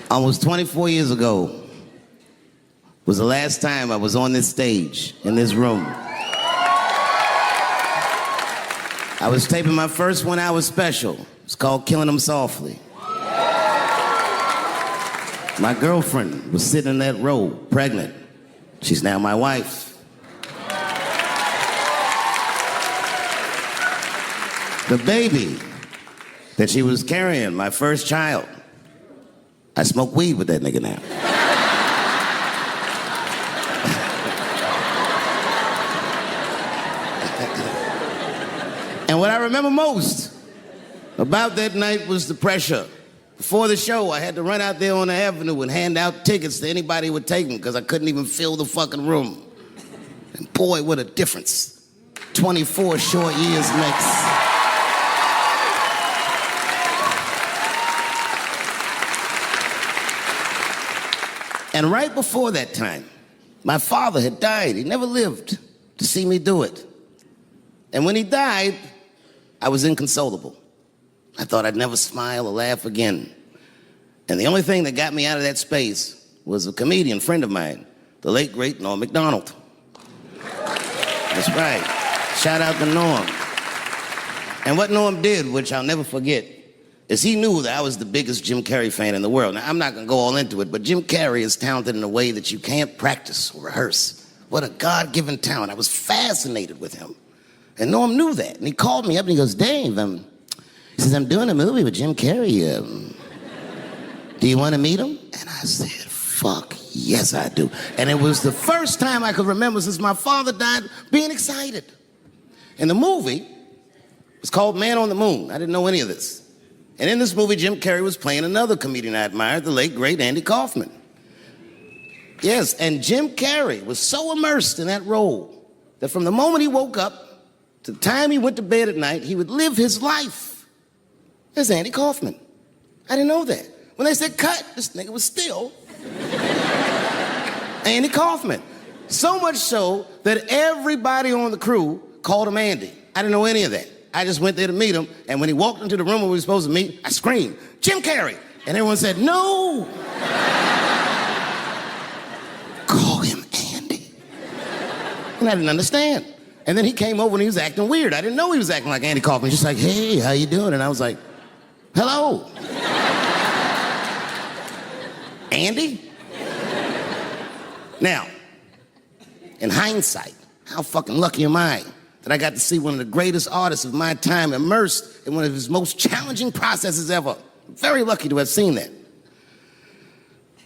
Almost 24 years ago was the last time I was on this stage, in this room. I was taping my first 1 hour special. It's called Killing Them Softly. My girlfriend was sitting in that row, pregnant. She's now my wife. The baby that she was carrying, my first child, I smoke weed with that nigga now. And what I remember most about that night was the pressure. Before the show, I had to run out there on the avenue and hand out tickets to anybody who would take them because I couldn't even fill the fucking room. And boy, what a difference 24 short years makes. And right before that time, my father had died. He never lived to see me do it. And when he died, I was inconsolable. I thought I'd never smile or laugh again. And the only thing that got me out of that space was a comedian friend of mine, the late, great Norm Macdonald. That's right. Shout out to Norm. And what Norm did, which I'll never forget, is he knew that I was the biggest Jim Carrey fan in the world. Now, I'm not going to go all into it, but Jim Carrey is talented in a way that you can't practice or rehearse. What a God-given talent. I was fascinated with him. And Norm knew that. And he called me up and he goes, Dave, he says, I'm doing a movie with Jim Carrey. Do you want to meet him? And I said, fuck, yes, I do. And it was the first time I could remember since my father died being excited. And the movie was called Man on the Moon. I didn't know any of this. And in this movie, Jim Carrey was playing another comedian I admired, the late, great Andy Kaufman. Yes, and Jim Carrey was so immersed in that role that from the moment he woke up to the time he went to bed at night, he would live his life as Andy Kaufman. I didn't know that. When they said cut, this nigga was still Andy Kaufman. So much so that everybody on the crew called him Andy. I didn't know any of that. I just went there to meet him, and when he walked into the room where we were supposed to meet, I screamed, Jim Carrey! And everyone said, no! Call him Andy. And I didn't understand. And then he came over and he was acting weird. I didn't know he was acting like Andy Kaufman. Just like, hey, how you doing? And I was like, hello. Andy? Now, in hindsight, how fucking lucky am I that I got to see one of the greatest artists of my time immersed in one of his most challenging processes ever. Very lucky to have seen that.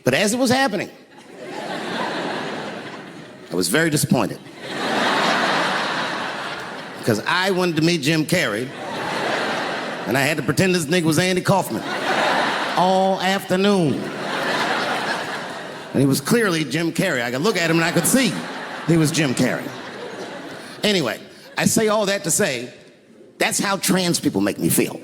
But as it was happening, I was very disappointed. Because I wanted to meet Jim Carrey, and I had to pretend this nigga was Andy Kaufman all afternoon. And he was clearly Jim Carrey. I could look at him and I could see he was Jim Carrey. Anyway, I say all that to say, that's how trans people make me feel.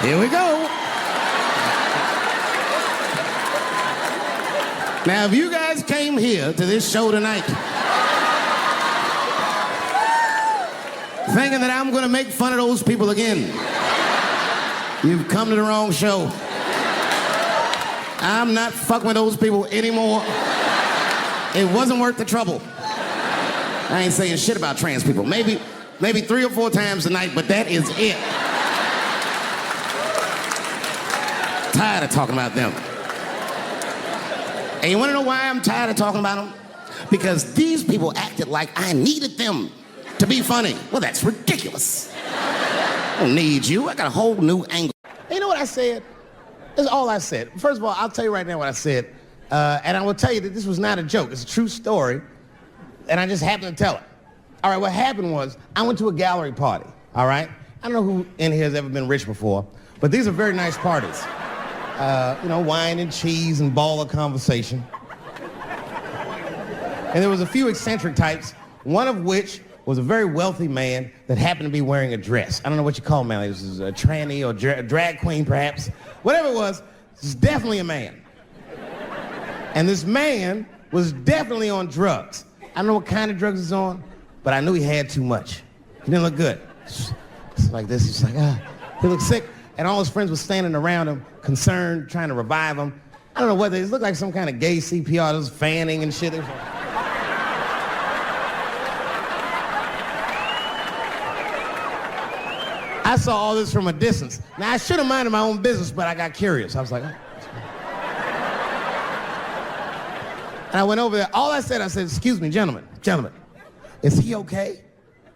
Here we go. Now, if you guys came here to this show tonight thinking that I'm gonna make fun of those people again, you've come to the wrong show. I'm not fucking with those people anymore. It wasn't worth the trouble. I ain't saying shit about trans people. Maybe 3 or 4 times a night, but that is it. Tired of talking about them. And you wanna know why I'm tired of talking about them? Because these people acted like I needed them to be funny. Well, that's ridiculous. I don't need you. I got a whole new angle. And you know what I said? That's all I said. First of all, I'll tell you right now what I said. And I will tell you that this was not a joke. It's a true story. And I just happened to tell it. All right, what happened was I went to a gallery party, all right? I don't know who in here has ever been rich before, but these are very nice parties. You know, wine and cheese and ball of conversation. And there was a few eccentric types, one of which was a very wealthy man that happened to be wearing a dress. I don't know what you call him, man. He was a tranny or drag queen, perhaps. Whatever it was definitely a man. And this man was definitely on drugs. I don't know what kind of drugs he's on, but I knew he had too much. He didn't look good. It's like this, he's like, he looked sick. And all his friends were standing around him, concerned, trying to revive him. I don't know whether it looked like some kind of gay CPR, was fanning and shit. I saw all this from a distance. Now, I should have minded my own business, but I got curious. I was like, oh. And I went over there. All I said, excuse me, gentlemen, is he okay?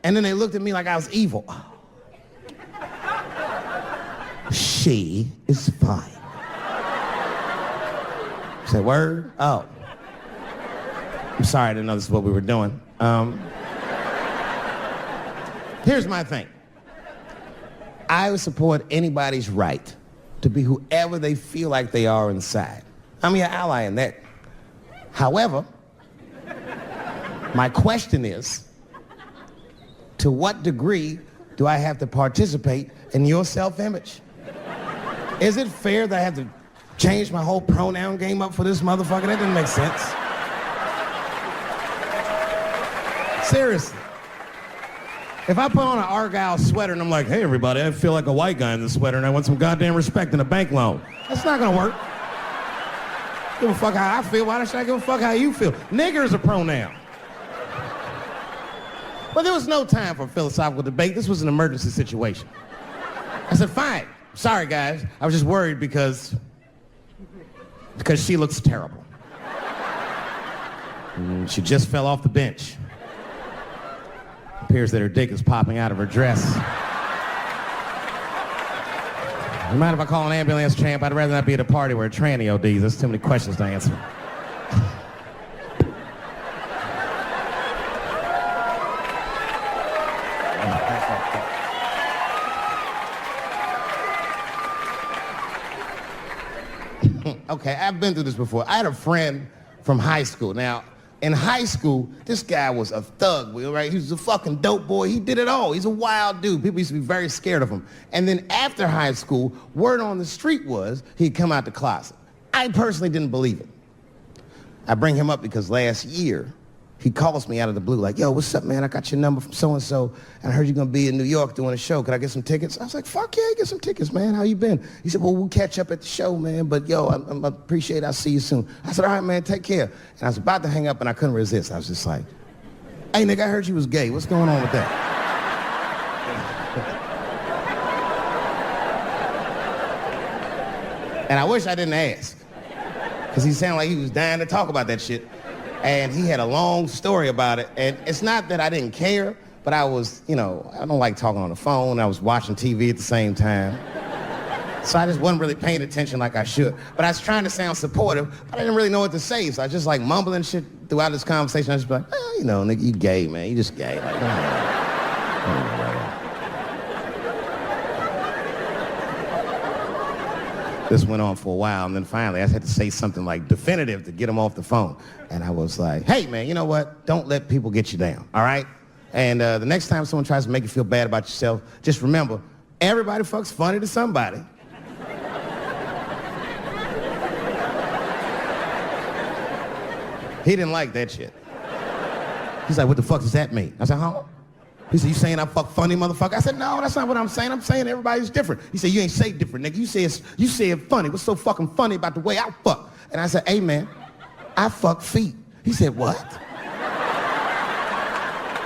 And then they looked at me like I was evil. Oh. She is fine. I said, word? Oh. I'm sorry, I didn't know this is what we were doing. Here's my thing. I would support anybody's right to be whoever they feel like they are inside. I'm your ally in that. However, my question is, to what degree do I have to participate in your self-image? Is it fair that I have to change my whole pronoun game up for this motherfucker? That doesn't make sense. Seriously. If I put on an Argyle sweater and I'm like, hey everybody, I feel like a white guy in this sweater and I want some goddamn respect and a bank loan, that's not gonna work. Give a fuck how I feel, why should I give a fuck how you feel? Nigger is a pronoun. But there was no time for philosophical debate. This was an emergency situation. I said, fine. Sorry, guys. I was just worried because she looks terrible. She just fell off the bench. Appears that her dick is popping out of her dress. You mind if I call an ambulance, champ? I'd rather not be at a party where a tranny ODs. There's too many questions to answer. Okay, I've been through this before. I had a friend from high school. Now, in high school, this guy was a thug, right? He was a fucking dope boy. He did it all. He's a wild dude. People used to be very scared of him. And then after high school, word on the street was he'd come out the closet. I personally didn't believe it. I bring him up because last year, he calls me out of the blue like, yo, what's up, man? I got your number from so-and-so, and I heard you're going to be in New York doing a show. Could I get some tickets? I was like, fuck yeah, get some tickets, man. How you been? He said, well, we'll catch up at the show, man, but yo, I appreciate it. I'll see you soon. I said, all right, man, take care. And I was about to hang up, and I couldn't resist. I was just like, hey, nigga, I heard you was gay. What's going on with that? And I wish I didn't ask, because he sounded like he was dying to talk about that shit. And he had a long story about it. And it's not that I didn't care, but I was, I don't like talking on the phone. I was watching TV at the same time. So I just wasn't really paying attention like I should. But I was trying to sound supportive, but I didn't really know what to say. So I was just like mumbling shit throughout this conversation. I was just like, oh, nigga, you gay, man. You just gay. Like, This went on for a while, and then finally I had to say something like definitive to get him off the phone. And I was like, hey, man, you know what? Don't let people get you down, all right? And the next time someone tries to make you feel bad about yourself, just remember, everybody fucks funny to somebody. He didn't like that shit. He's like, what the fuck does that mean? I said, huh? He said, you saying I fuck funny, motherfucker? I said, no, that's not what I'm saying. I'm saying everybody's different. He said, you ain't say different, nigga. You say it funny. What's so fucking funny about the way I fuck? And I said, hey, man, I fuck feet. He said, what?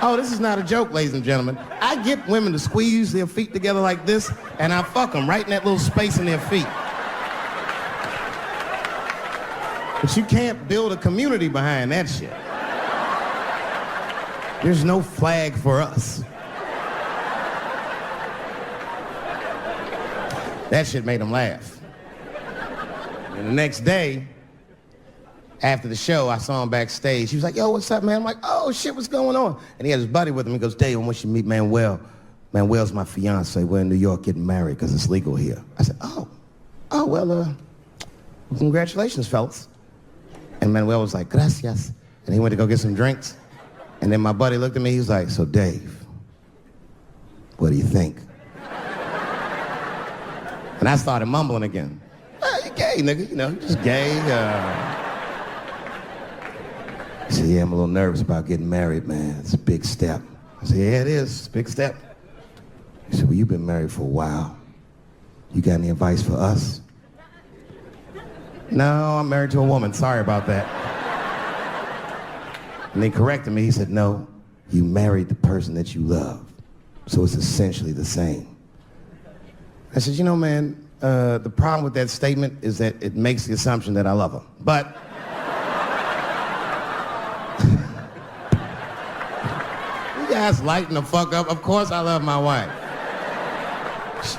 Oh, this is not a joke, ladies and gentlemen. I get women to squeeze their feet together like this, and I fuck them right in that little space in their feet. But you can't build a community behind that shit. There's no flag for us. That shit made him laugh. And the next day, after the show, I saw him backstage. He was like, yo, what's up, man? I'm like, oh, shit, what's going on? And he had his buddy with him. He goes, Dave, I want you to meet Manuel. Manuel's my fiance. We're in New York getting married because it's legal here. I said, well, congratulations, fellas. And Manuel was like, gracias. And he went to go get some drinks. And then my buddy looked at me, he was like, so Dave, what do you think? And I started mumbling again. You gay, nigga, you just gay. He said, yeah, I'm a little nervous about getting married, man. It's a big step. I said, yeah, it is. It's a big step. He said, well, you've been married for a while. You got any advice for us? No, I'm married to a woman. Sorry about that. And they corrected me. He said, no, you married the person that you love. So it's essentially the same. I said, you know, man, the problem with that statement is that it makes the assumption that I love her. But you guys lighten the fuck up. Of course I love my wife.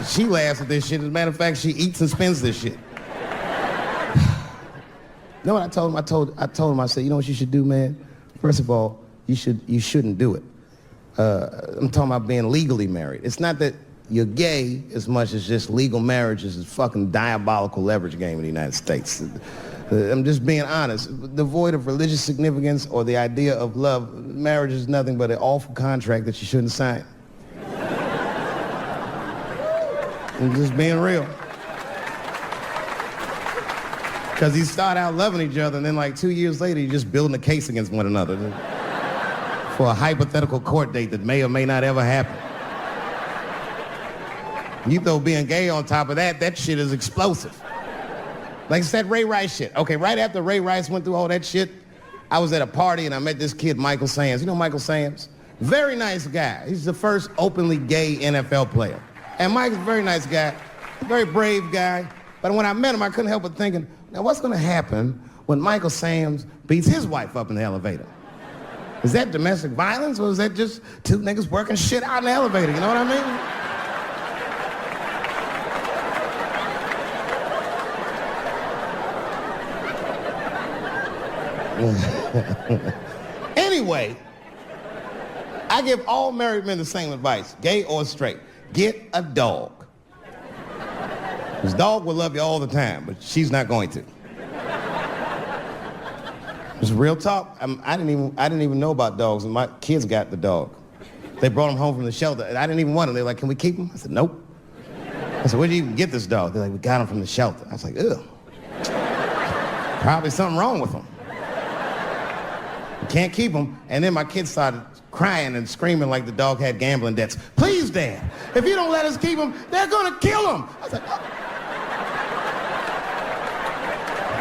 She laughs at this shit. As a matter of fact, she eats and spends this shit. You know what I told him? I told him, I said, you know what you should do, man? First of all, you shouldn't do it. I'm talking about being legally married. It's not that you're gay as much as just legal marriage is a fucking diabolical leverage game in the United States. I'm just being honest. Devoid of religious significance or the idea of love, marriage is nothing but an awful contract that you shouldn't sign. I'm just being real. Because you start out loving each other and then like 2 years later you're just building a case against one another for a hypothetical court date that may or may not ever happen. You throw being gay on top of that, that shit is explosive. Like it's that Ray Rice shit. Okay, right after Ray Rice went through all that shit, I was at a party and I met this kid, Michael Samms. You know Michael Samms? Very nice guy. He's the first openly gay NFL player. And Mike's a very nice guy, a very brave guy. But when I met him, I couldn't help but thinking, now what's gonna happen when Michael Samms beats his wife up in the elevator? Is that domestic violence or is that just two niggas working shit out in the elevator? You know what I mean? Anyway, I give all married men the same advice, gay or straight. Get a dog. His dog will love you all the time, but she's not going to. It's real talk. I didn't even know about dogs, and my kids got the dog. They brought him home from the shelter, and I didn't even want him. They're like, can we keep him? I said, nope. I said, where'd you even get this dog? They're like, we got him from the shelter. I was like, ugh. Probably something wrong with him. We can't keep him. And then my kids started crying and screaming like the dog had gambling debts. Please, Dad, if you don't let us keep him, they're gonna kill him. I was like, oh.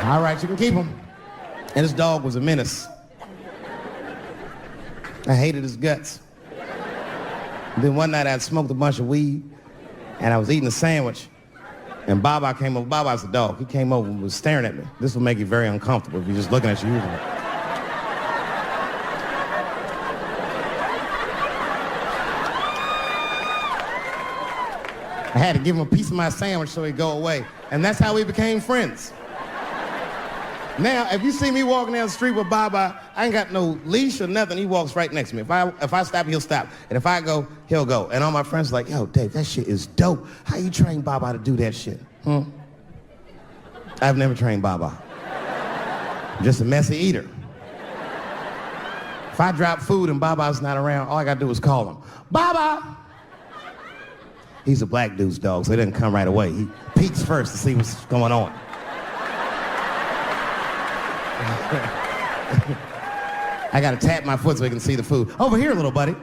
All right, you can keep him. And his dog was a menace. I hated his guts. And then one night I'd smoked a bunch of weed and I was eating a sandwich and Baba came over. Baba's the dog. He came over and was staring at me. This will make you very uncomfortable if you're just looking at you. I had to give him a piece of my sandwich so he'd go away. And that's how we became friends. Now, if you see me walking down the street with Baba, I ain't got no leash or nothing. He walks right next to me. If I stop, he'll stop. And if I go, he'll go. And all my friends are like, yo, Dave, that shit is dope. How you train Baba to do that shit? I've never trained Baba. I'm just a messy eater. If I drop food and Baba's not around, all I gotta do is call him. Baba! He's a black dude's dog, so he doesn't come right away. He peeks first to see what's going on. I gotta tap my foot so he can see the food. Over here, little buddy.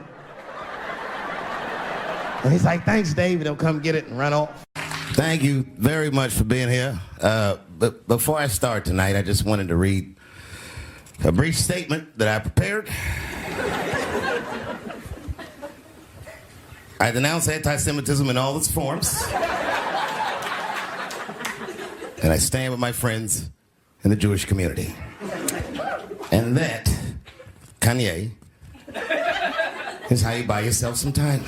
And he's like, thanks, Dave. He'll come get it and run off. Thank you very much for being here. But before I start tonight, I just wanted to read a brief statement that I prepared. I denounce anti-Semitism in all its forms. And I stand with my friends in the Jewish community. And that, Kanye, is how you buy yourself some time.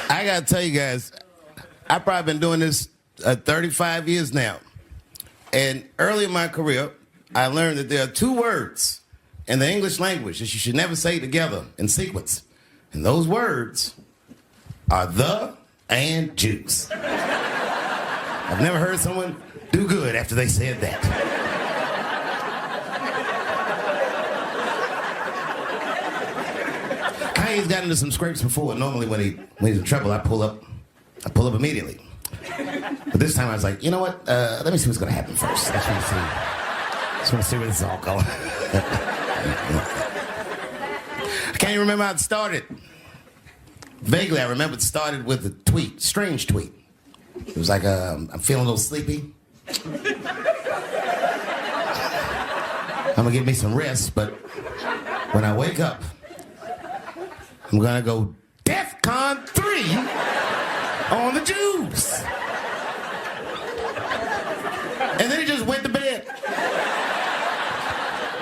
I gotta tell you guys, I've probably been doing this 35 years now. And early in my career, I learned that there are two words in the English language that you should never say together in sequence. And those words are the and Jews. I've never heard someone do good after they said that. Kanye's gotten into some scrapes before. Normally when he's in trouble, I pull up I pull up immediately. But this time I was like, you know what? Let me see what's going to happen first. Just want to see where this is all going. I can't even remember how it started. Vaguely, I remember it started with a tweet, strange tweet. It was like, I'm feeling a little sleepy. I'm gonna get me some rest, but when I wake up, I'm gonna go DEFCON 3 on the Jews. And then he just went to bed.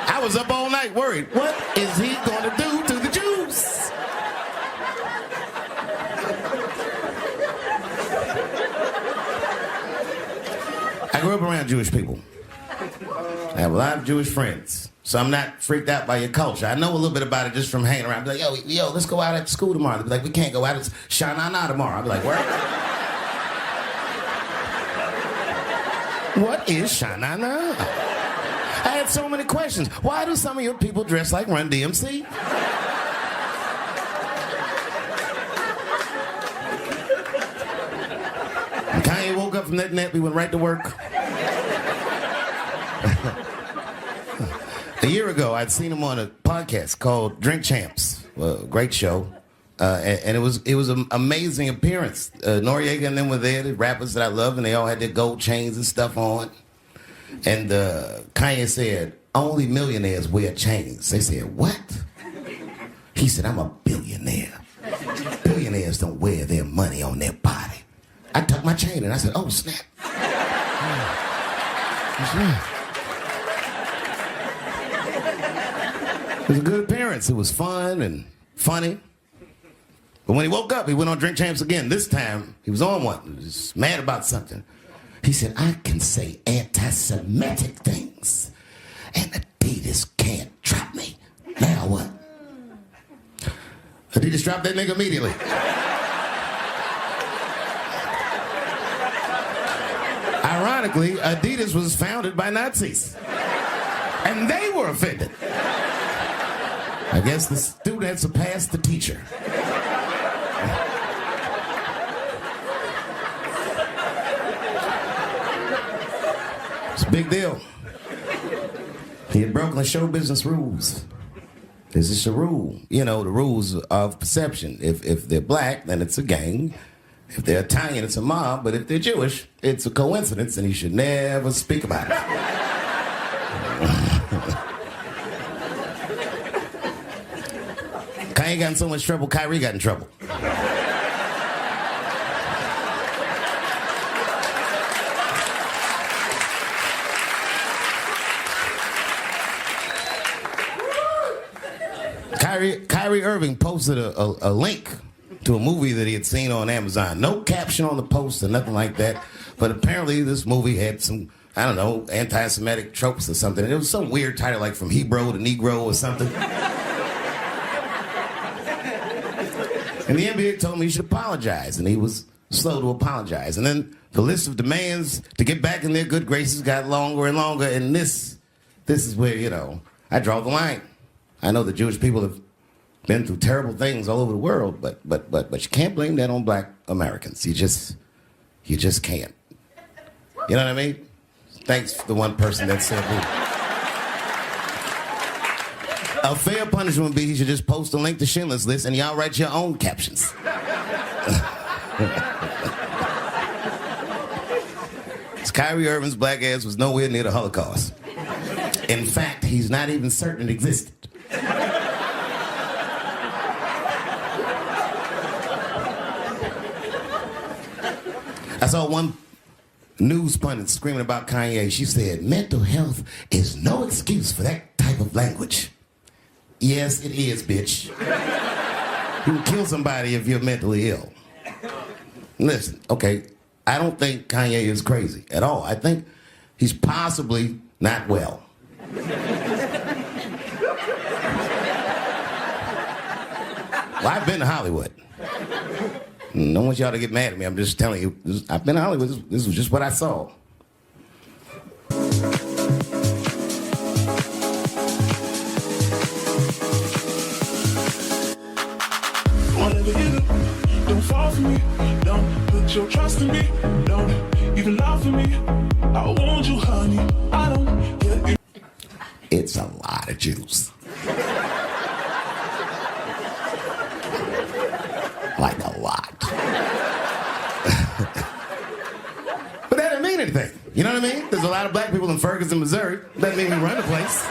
I was up all night worried. What is he gonna do to the Jews? I grew up around Jewish people. I have a lot of Jewish friends, so I'm not freaked out by your culture. I know a little bit about it just from hanging around. I'd be like, yo, let's go out at school tomorrow. They'd be like, we can't go out. It's Shanana tomorrow. I'd be like, where? What is Shanana? I had so many questions. Why do some of your people dress like Run DMC? When Kanye woke up from that nap, we went right to work. A year ago, I'd seen him on a podcast called Drink Champs. Great show. And it was an amazing appearance. Noriega and them were there, the rappers that I love, and they all had their gold chains and stuff on. And Kanye said, only millionaires wear chains. They said, what? He said, I'm a billionaire. Billionaires don't wear their money on their body. I tucked my chain and I said, oh, snap. It was a good appearance. It was fun and funny. But when he woke up, he went on Drink Champs again. This time, he was on one. He was mad about something. He said, I can say anti-Semitic things, and Adidas can't trap me. Now what? Adidas dropped that nigga immediately. Ironically, Adidas was founded by Nazis, and they were offended. I guess the student had surpassed the teacher. It's a big deal. He had broken the show business rules. This is a rule. You know, the rules of perception. If they're black, then it's a gang. If they're Italian, it's a mob. But if they're Jewish, it's a coincidence, and you should never speak about it. Kanye got in so much trouble, Kyrie got in trouble. Kyrie Irving posted a link to a movie that he had seen on Amazon. No caption on the post or nothing like that. But apparently this movie had some, I don't know, anti-Semitic tropes or something. And it was some weird title like From Hebrew to Negro or something. And the NBA told me he should apologize, and he was slow to apologize. And then the list of demands to get back in their good graces got longer and longer, and this is where, you know, I draw the line. I know the Jewish people have been through terrible things all over the world, but you can't blame that on black Americans. You just can't. You know what I mean? Thanks for the one person that said that. A fair punishment would be he should just post a link to Schindler's List and y'all write your own captions. Kyrie Irving's black ass was nowhere near the Holocaust. In fact, he's not even certain it existed. I saw one news pundit screaming about Kanye. She said, mental health is no excuse for that type of language. Yes, it is, bitch. You can kill somebody if you're mentally ill. Listen, okay, I don't think Kanye is crazy at all. I think he's possibly not well. Well, I've been to Hollywood. I don't want y'all to get mad at me. I'm just telling you, I've been to Hollywood. This was just what I saw. Don't fall for me, don't Show trust in me, don't even lie for me. I want you, honey. I don't get it. It's a lot of juice. Like a lot. But that doesn't mean anything. You know what I mean? There's a lot of black people in Ferguson, Missouri. Doesn't mean we run the place.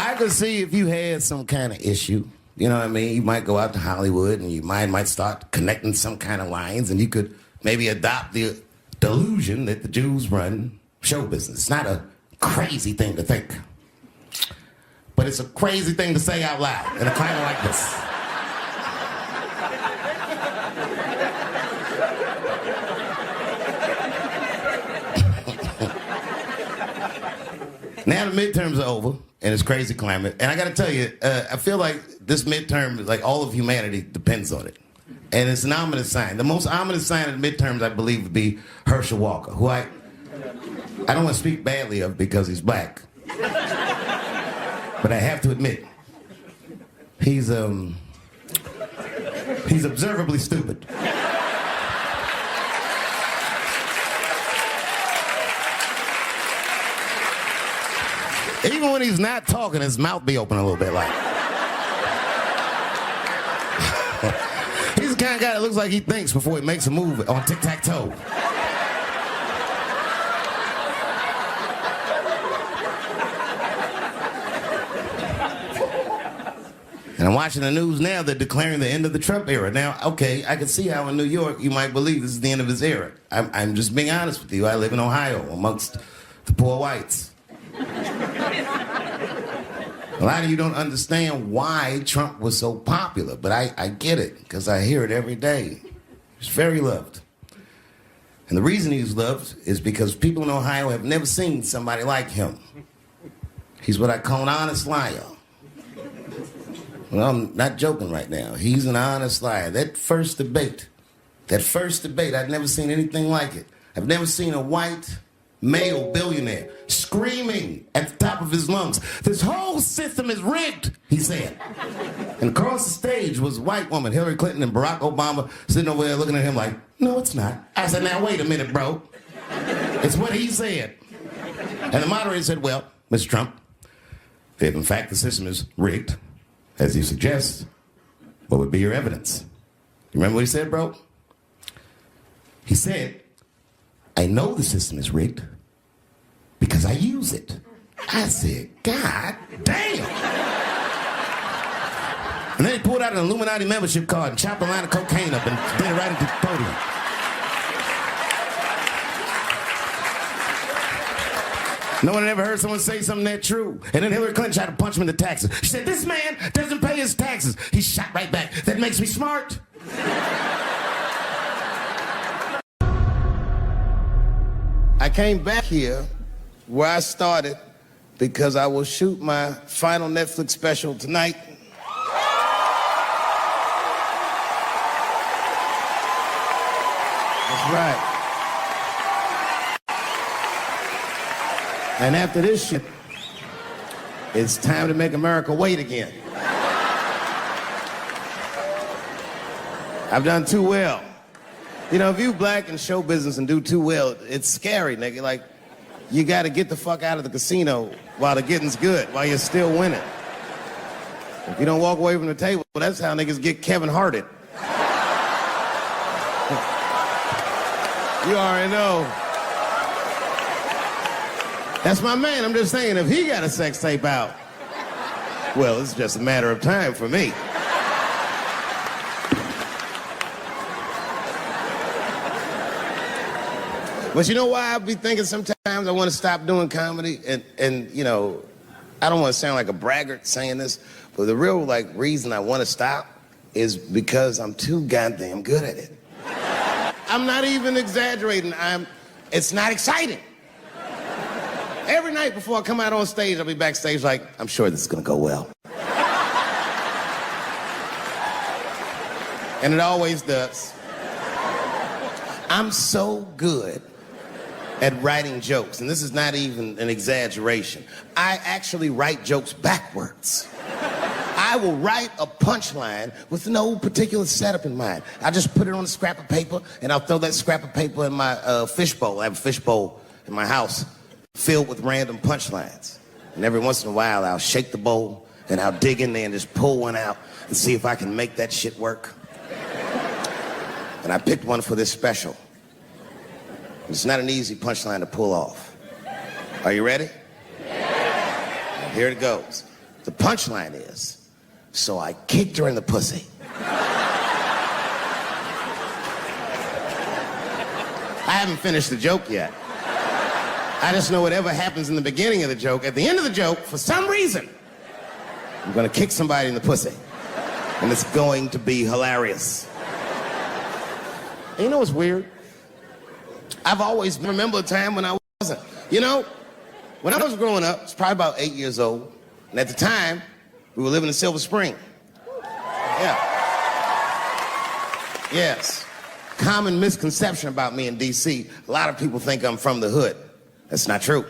I could see if you had some kind of issue, you know what I mean? You might go out to Hollywood and your mind might start connecting some kind of lines, and you could maybe adopt the delusion that the Jews run show business. It's not a crazy thing to think, but it's a crazy thing to say out loud in a climate like this. Now the midterms are over, and it's crazy climate. And I got to tell you, I feel like this midterm, like all of humanity, depends on it. And it's an ominous sign. The most ominous sign of the midterms, I believe, would be Herschel Walker, who I don't want to speak badly of because he's black. But I have to admit, he's observably stupid. Even when he's not talking, his mouth be open a little bit like. He's the kind of guy that looks like he thinks before he makes a move on tic-tac-toe. And I'm watching the news now, they're declaring the end of the Trump era. Now, okay, I can see how in New York you might believe this is the end of his era. I'm just being honest with you. I live in Ohio amongst the poor whites. A lot of you don't understand why Trump was so popular, but I get it, because I hear it every day. He's very loved. And the reason he's loved is because people in Ohio have never seen somebody like him. He's what I call an honest liar. Well, I'm not joking right now. He's an honest liar. That first debate, I'd never seen anything like it. I've never seen a white male billionaire screaming at the top of his lungs, "This whole system is rigged," he said. And across the stage was a white woman, Hillary Clinton and Barack Obama, sitting over there looking at him like, "No, it's not." I said, "Now, wait a minute, bro. It's what he said." And the moderator said, "Well, Mr. Trump, if in fact the system is rigged, as you suggest, what would be your evidence?" You remember what he said, bro? He said, "I know the system is rigged because I use it." I said, "God damn." And then he pulled out an Illuminati membership card and chopped a line of cocaine up and did it right at the podium. No one had ever heard someone say something that true. And then Hillary Clinton tried to punch him in the taxes. She said, "This man doesn't pay his taxes." He shot right back. "That makes me smart." I came back here where I started because I will shoot my final Netflix special tonight. That's right. And after this shit, it's time to make America wait again. I've done too well. You know, if you black in show business and do too well, it's scary, nigga. Like, you gotta get the fuck out of the casino while the getting's good, while you're still winning. If you don't walk away from the table, that's how niggas get Kevin Harted. You already know. That's my man. I'm just saying, if he got a sex tape out, well, it's just a matter of time for me. But you know why I be thinking sometimes I want to stop doing comedy? And you know, I don't want to sound like a braggart saying this, but the real reason I want to stop is because I'm too goddamn good at it. I'm not even exaggerating. It's not exciting. Every night before I come out on stage, I'll be backstage like, "I'm sure this is gonna go well." And it always does. I'm so good at writing jokes, and this is not even an exaggeration. I actually write jokes backwards. I will write a punchline with no particular setup in mind. I just put it on a scrap of paper, and I'll throw that scrap of paper in my fishbowl. I have a fishbowl in my house filled with random punchlines. And every once in a while, I'll shake the bowl, and I'll dig in there and just pull one out and see if I can make that shit work. And I picked one for this special. It's not an easy punchline to pull off. Are you ready? Yeah. Here it goes. The punchline is, so I kicked her in the pussy. I haven't finished the joke yet. I just know whatever happens in the beginning of the joke, at the end of the joke, for some reason, I'm gonna kick somebody in the pussy. And it's going to be hilarious. And you know what's weird? I've always remembered a time when I wasn't. You know, when I was growing up, I was probably about 8 years old. And at the time, we were living in Silver Spring. Yeah. Yes. Common misconception about me in D.C. A lot of people think I'm from the hood. That's not true.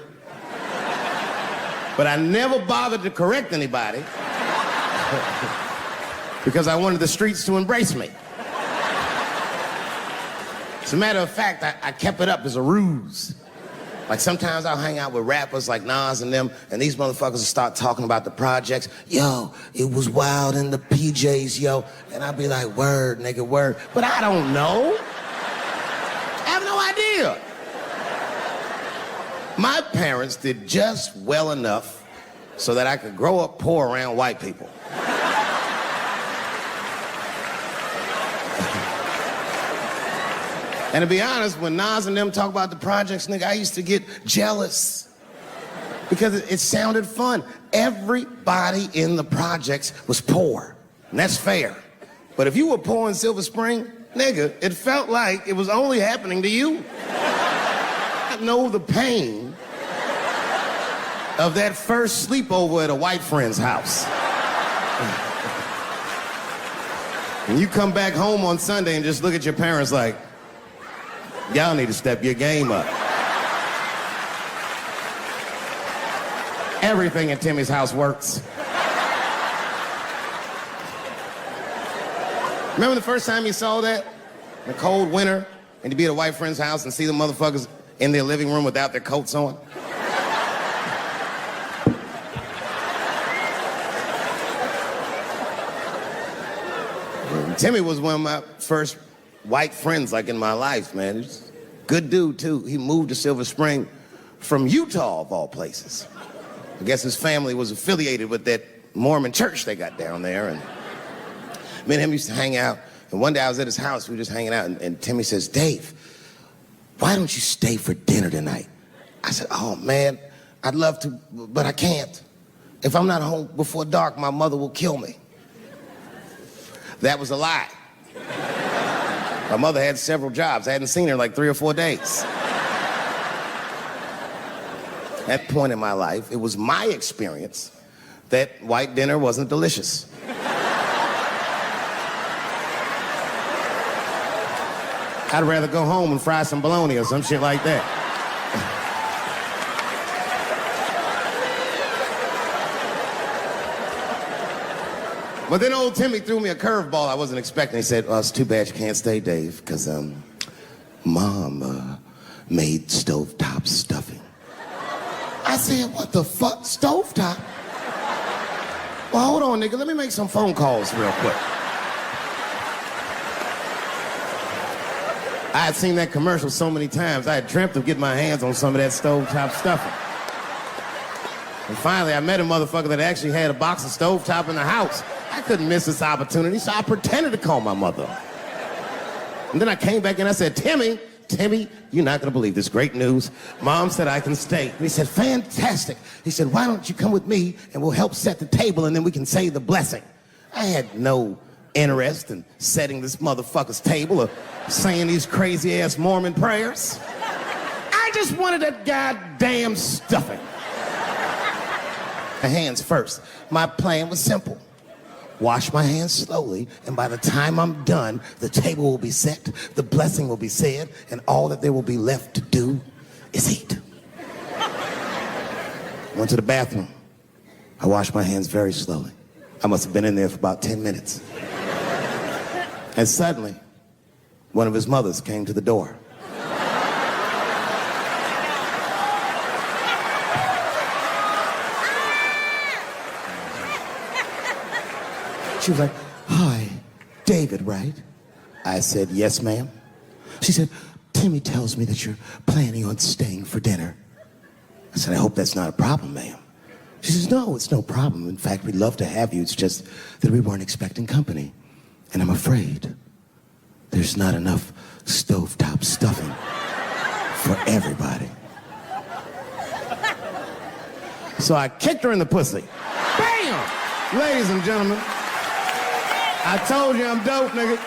But I never bothered to correct anybody because I wanted the streets to embrace me. As a matter of fact, I kept it up as a ruse. Like sometimes I'll hang out with rappers like Nas and them, and these motherfuckers will start talking about the projects. Yo, it was wild in the PJs, yo. And I'll be like, word, nigga, word. But I don't know. I have no idea. My parents did just well enough so that I could grow up poor around white people. And to be honest, when Nas and them talk about the projects, nigga, I used to get jealous because it sounded fun. Everybody in the projects was poor, and that's fair. But if you were poor in Silver Spring, nigga, it felt like it was only happening to you. I know the pain of that first sleepover at a white friend's house. And you come back home on Sunday and just look at your parents like, y'all need to step your game up. Everything in Timmy's house works. Remember the first time you saw that? In a cold winter, and you'd be at a white friend's house and see the motherfuckers in their living room without their coats on? Timmy was one of my first white friends, like, in my life, man. He's a good dude, too. He moved to Silver Spring from Utah, of all places. I guess his family was affiliated with that Mormon church they got down there, and me and him used to hang out. And one day I was at his house, we were just hanging out, and Timmy says, Dave, why don't you stay for dinner tonight? I said, oh, man, I'd love to, but I can't. If I'm not home before dark, my mother will kill me. That was a lie. My mother had several jobs. I hadn't seen her in like 3 or 4 days. At that point in my life, it was my experience that white dinner wasn't delicious. I'd rather go home and fry some bologna or some shit like that. But then old Timmy threw me a curveball I wasn't expecting. He said, oh, it's too bad you can't stay, Dave, because Mom made stovetop stuffing. I said, what the fuck, stovetop? Well, hold on, nigga, let me make some phone calls real quick. I had seen that commercial so many times, I had dreamt of getting my hands on some of that stovetop stuffing. And finally, I met a motherfucker that actually had a box of stovetop in the house. I couldn't miss this opportunity, so I pretended to call my mother. And then I came back and I said, Timmy, you're not gonna believe this, great news. Mom said I can stay. And he said, fantastic. He said, why don't you come with me and we'll help set the table and then we can say the blessing. I had no interest in setting this motherfucker's table or saying these crazy ass Mormon prayers. I just wanted that goddamn stuffing. My hands first. My plan was simple. Wash my hands slowly, and by the time I'm done, the table will be set, the blessing will be said, and all that there will be left to do is eat. Went to the bathroom. I washed my hands very slowly. I must have been in there for about 10 minutes. And suddenly, one of his mothers came to the door. She was like, "Hi, David, right?" I said, "Yes, ma'am." She said, "Timmy tells me that you're planning on staying for dinner." I said, "I hope that's not a problem, ma'am." She says, "No, it's no problem. In fact, we'd love to have you. It's just that we weren't expecting company. And I'm afraid there's not enough stovetop stuffing for everybody." So I kicked her in the pussy. Bam! Ladies and gentlemen, I told you I'm dope, nigga.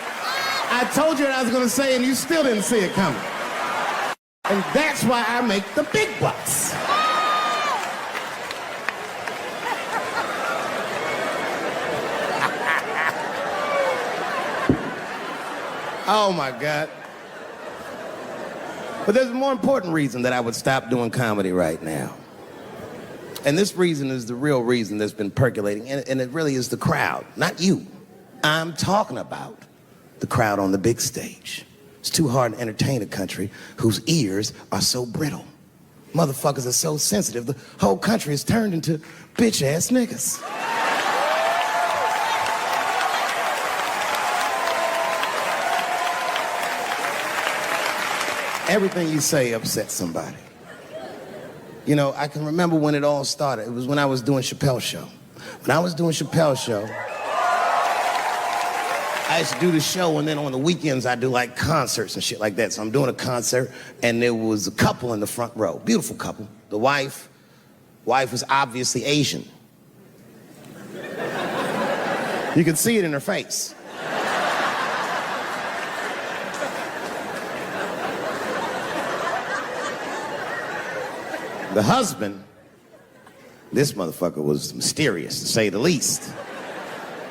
I told you what I was gonna say and you still didn't see it coming. And that's why I make the big bucks. Oh my God. But there's a more important reason that I would stop doing comedy right now. And this reason is the real reason that's been percolating, and it really is the crowd, not you. I'm talking about the crowd on the big stage. It's too hard to entertain a country whose ears are so brittle. Motherfuckers are so sensitive, the whole country is turned into bitch-ass niggas. Everything you say upsets somebody. You know, I can remember when it all started. It was when I was doing Chappelle's show. When I was doing Chappelle's show, I used to do the show, and then on the weekends, I do like concerts and shit like that. So I'm doing a concert, and there was a couple in the front row. Beautiful couple. The wife was obviously Asian. You could see it in her face. The husband, this motherfucker was mysterious, to say the least.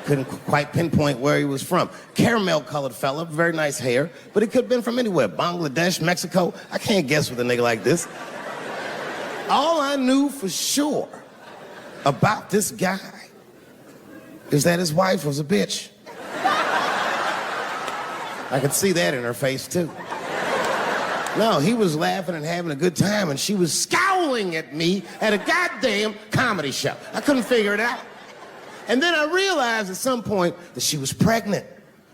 Couldn't quite pinpoint where he was from. Caramel-colored fella, very nice hair, but he could have been from anywhere. Bangladesh, Mexico. I can't guess with a nigga like this. All I knew for sure about this guy is that his wife was a bitch. I could see that in her face, too. No, he was laughing and having a good time, and she was scowling at me at a goddamn comedy show. I couldn't figure it out. And then I realized at some point that she was pregnant,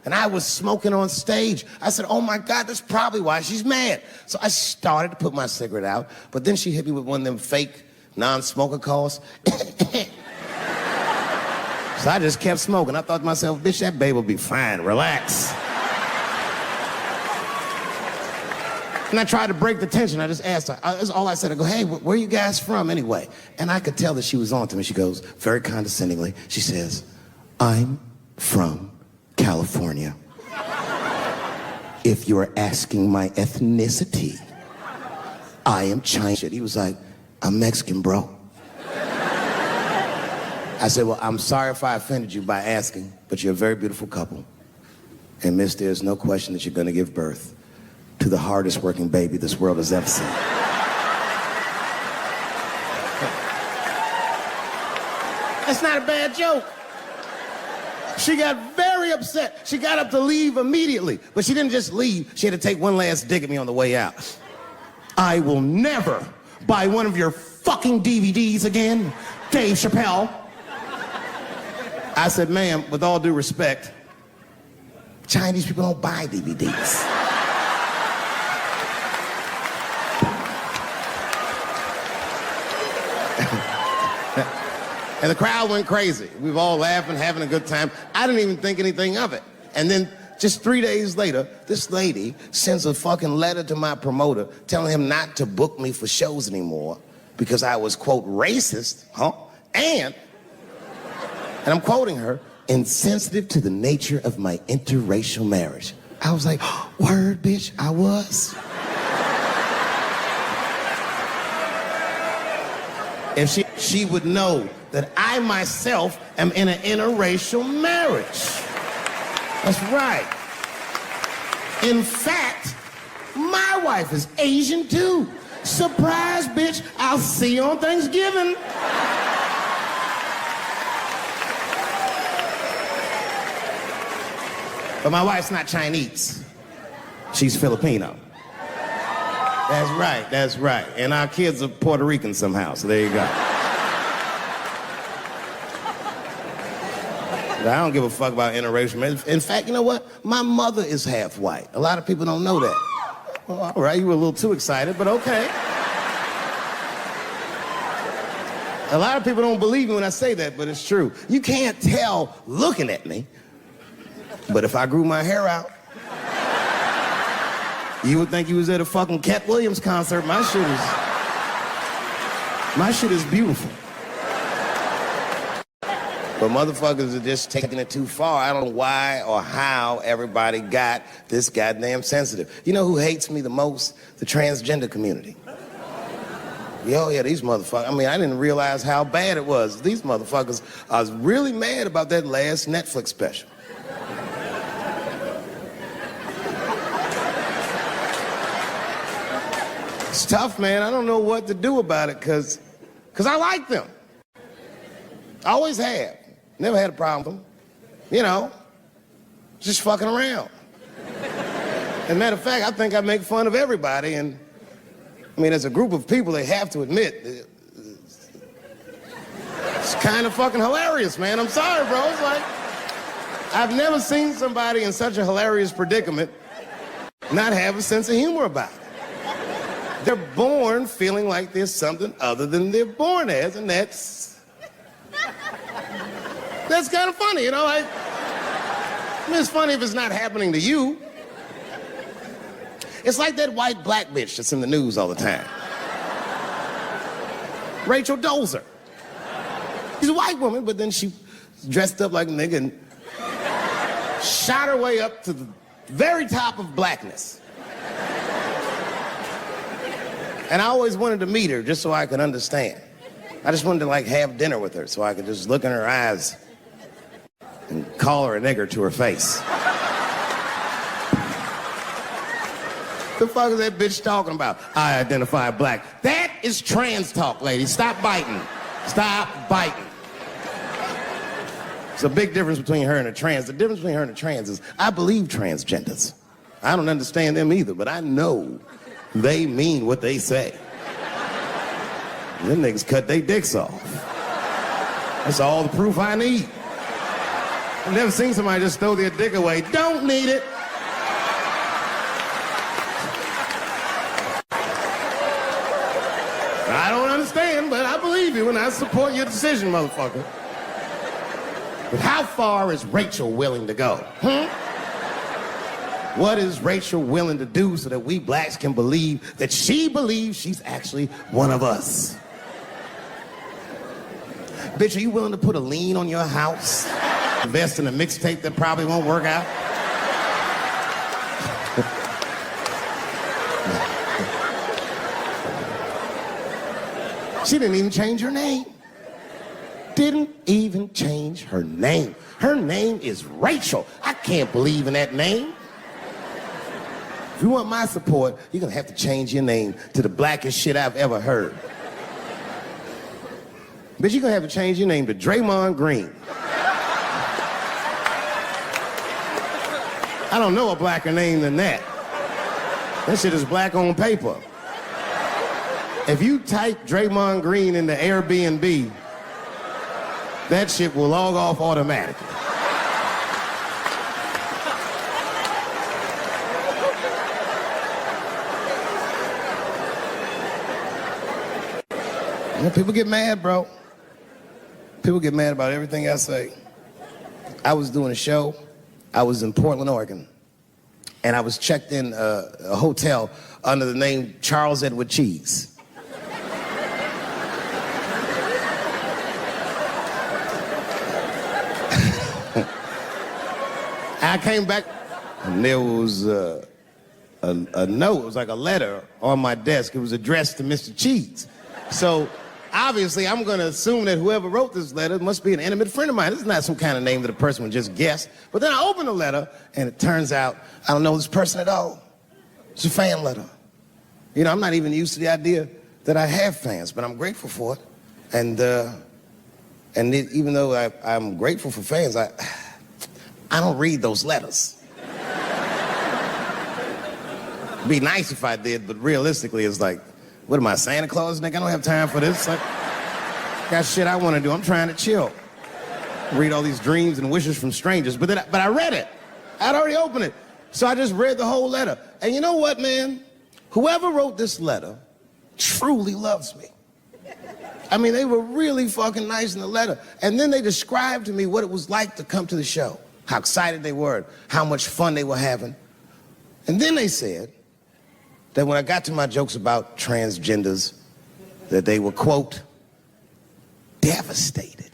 and I was smoking on stage. I said, "Oh my God, that's probably why she's mad." So I started to put my cigarette out, but then she hit me with one of them fake non-smoker calls. So I just kept smoking. I thought to myself, "Bitch, that baby will be fine, relax." And I tried to break the tension. I just asked her. That's all I said. I go, "Hey, where are you guys from anyway?" And I could tell that she was on to me. She goes, very condescendingly, she says, "I'm from California. If you're asking my ethnicity, I am Chinese." He was like, "I'm Mexican, bro." I said, "Well, I'm sorry if I offended you by asking, but you're a very beautiful couple. And miss, there's no question that you're going to give birth to the hardest working baby this world has ever seen." That's not a bad joke. She got very upset. She got up to leave immediately, but she didn't just leave. She had to take one last dig at me on the way out. "I will never buy one of your fucking DVDs again, Dave Chappelle." I said, "Ma'am, with all due respect, Chinese people don't buy DVDs. And the crowd went crazy. We were all laughing, having a good time. I didn't even think anything of it. And then just 3 days later, this lady sends a fucking letter to my promoter telling him not to book me for shows anymore because I was, quote, racist, and I'm quoting her, "insensitive to the nature of my interracial marriage." I was like, "Word, bitch, I was." If she would know that I myself am in an interracial marriage. That's right. In fact, my wife is Asian too. Surprise, bitch, I'll see you on Thanksgiving. But my wife's not Chinese. She's Filipino. That's right. And our kids are Puerto Rican somehow, so there you go. I don't give a fuck about interracial marriage. In fact, you know what? My mother is half white. A lot of people don't know that. Well, all right, you were a little too excited, but okay. A lot of people don't believe me when I say that, but it's true. You can't tell looking at me, but if I grew my hair out, you would think you was at a fucking Cat Williams concert. My shit is beautiful. But motherfuckers are just taking it too far. I don't know why or how everybody got this goddamn sensitive. You know who hates me the most? The transgender community. Oh yeah, these motherfuckers. I mean, I didn't realize how bad it was. These motherfuckers, I was really mad about that last Netflix special. It's tough, man. I don't know what to do about it, cause I like them. I always have. Never had a problem with them. You know, just fucking around. As a matter of fact, I think I make fun of everybody, and I mean, as a group of people, they have to admit, it's kind of fucking hilarious, man. I'm sorry, bro. It's like, I've never seen somebody in such a hilarious predicament not have a sense of humor about it. They're born feeling like there's something other than they're born as, and that's kind of funny, you know? I mean, it's funny if it's not happening to you. It's like that white black bitch that's in the news all the time. Rachel Dolezal. She's a white woman, but then she dressed up like a nigga and shot her way up to the very top of blackness. And I always wanted to meet her just so I could understand. I just wanted to like have dinner with her so I could just look in her eyes and call her a nigger to her face. The fuck is that bitch talking about? I identify black. That is trans talk, ladies. Stop biting. Stop biting. There's a big difference between her and a trans. The difference between her and a trans is I believe transgenders. I don't understand them either, but I know they mean what they say. Them niggas cut their dicks off. That's all the proof I need. I've never seen somebody just throw their dick away. Don't need it. I don't understand, but I believe you and I support your decision, motherfucker. But how far is Rachel willing to go? What is Rachel willing to do so that we blacks can believe that she believes she's actually one of us? Bitch, are you willing to put a lien on your house? Invest in a mixtape that probably won't work out? She didn't even change her name. Didn't even change her name. Her name is Rachel. I can't believe in that name. If you want my support, you're gonna have to change your name to the blackest shit I've ever heard. Bitch, you're gonna have to change your name to Draymond Green. I don't know a blacker name than that. That shit is black on paper. If you type Draymond Green into Airbnb, that shit will log off automatically. You know, people get mad, bro. People get mad about everything I say. I was doing a show. I was in Portland, Oregon. And I was checked in a hotel under the name Charles Edward Cheese. I came back, and there was a note. It was like a letter on my desk. It was addressed to Mr. Cheese. So obviously, I'm going to assume that whoever wrote this letter must be an intimate friend of mine. This is not some kind of name that a person would just guess. But then I open the letter, and it turns out I don't know this person at all. It's a fan letter. You know, I'm not even used to the idea that I have fans, but I'm grateful for it. And even though I'm grateful for fans, I don't read those letters. Be nice if I did, but realistically, it's like, what am I, Santa Claus, nigga? I don't have time for this. Like, got shit I want to do. I'm trying to chill. Read all these dreams and wishes from strangers. But I read it. I'd already opened it. So I just read the whole letter. And you know what, man? Whoever wrote this letter truly loves me. I mean, they were really fucking nice in the letter. And then they described to me what it was like to come to the show, how excited they were, how much fun they were having. And then they said that when I got to my jokes about transgenders, that they were, quote, devastated.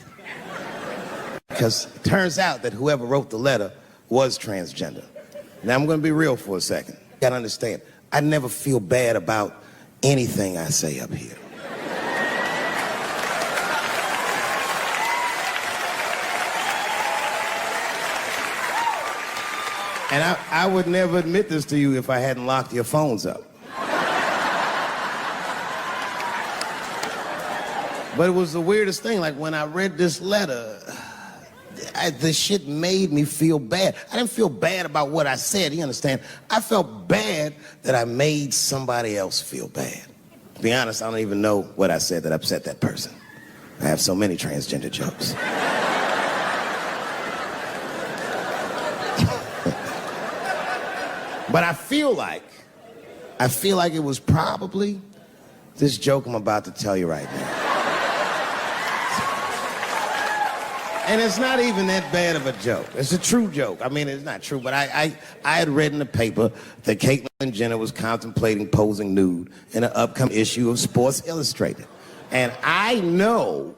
Because it turns out that whoever wrote the letter was transgender. Now, I'm going to be real for a second. You got to understand, I never feel bad about anything I say up here. And I would never admit this to you if I hadn't locked your phones up. But it was the weirdest thing. Like, when I read this letter, this shit made me feel bad. I didn't feel bad about what I said, you understand? I felt bad that I made somebody else feel bad. To be honest, I don't even know what I said that upset that person. I have so many transgender jokes. But I feel like it was probably this joke I'm about to tell you right now. And it's not even that bad of a joke. It's a true joke. I mean, it's not true, but I had read in the paper that Caitlyn Jenner was contemplating posing nude in an upcoming issue of Sports Illustrated. And I know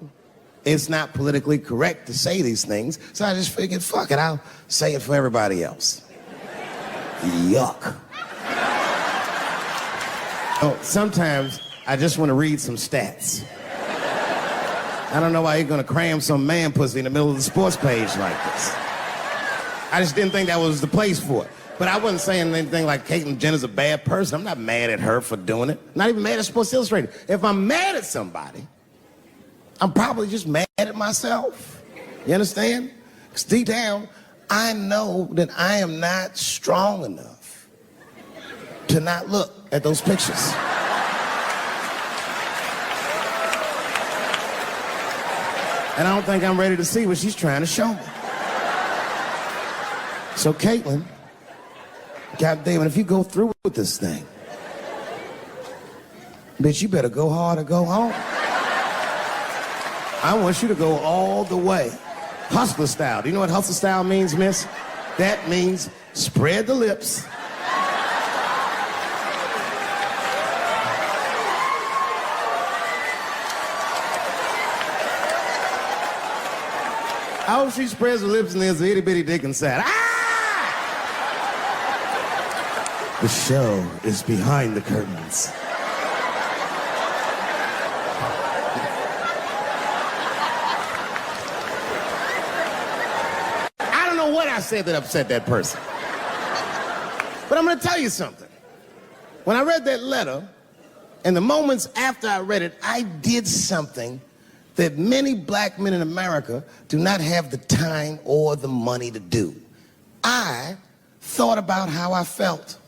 it's not politically correct to say these things, so I just figured, fuck it, I'll say it for everybody else. Yuck. Oh, sometimes I just want to read some stats. I don't know why you're gonna cram some man pussy in the middle of the sports page like this. I just didn't think that was the place for it. But I wasn't saying anything like Caitlyn Jenner's a bad person. I'm not mad at her for doing it. Not even mad at Sports Illustrated. If I'm mad at somebody, I'm probably just mad at myself. You understand? Because deep down, I know that I am not strong enough to not look at those pictures. And I don't think I'm ready to see what she's trying to show me. So Caitlyn, goddamn it, if you go through with this thing, bitch, you better go hard or go home. I want you to go all the way. Hustler style. Do you know what hustler style means, miss? That means spread the lips. I hope she spreads her lips and there's an itty bitty dick inside. Ah! The show is behind the curtains. I don't know what I said that upset that person. But I'm gonna tell you something. When I read that letter, and the moments after I read it, I did something that many black men in America do not have the time or the money to do. I thought about how I felt.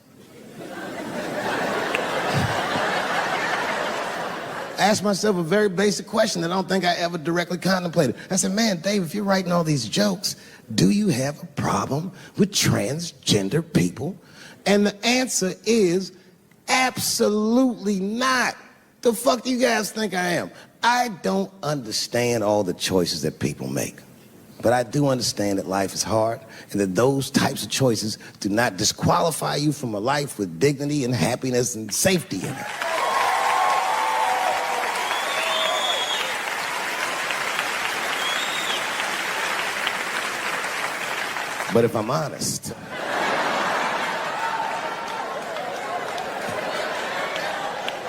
I asked myself a very basic question that I don't think I ever directly contemplated. I said, man, Dave, if you're writing all these jokes, do you have a problem with transgender people? And the answer is absolutely not. The fuck do you guys think I am? I don't understand all the choices that people make. But I do understand that life is hard and that those types of choices do not disqualify you from a life with dignity and happiness and safety in it. But if I'm honest,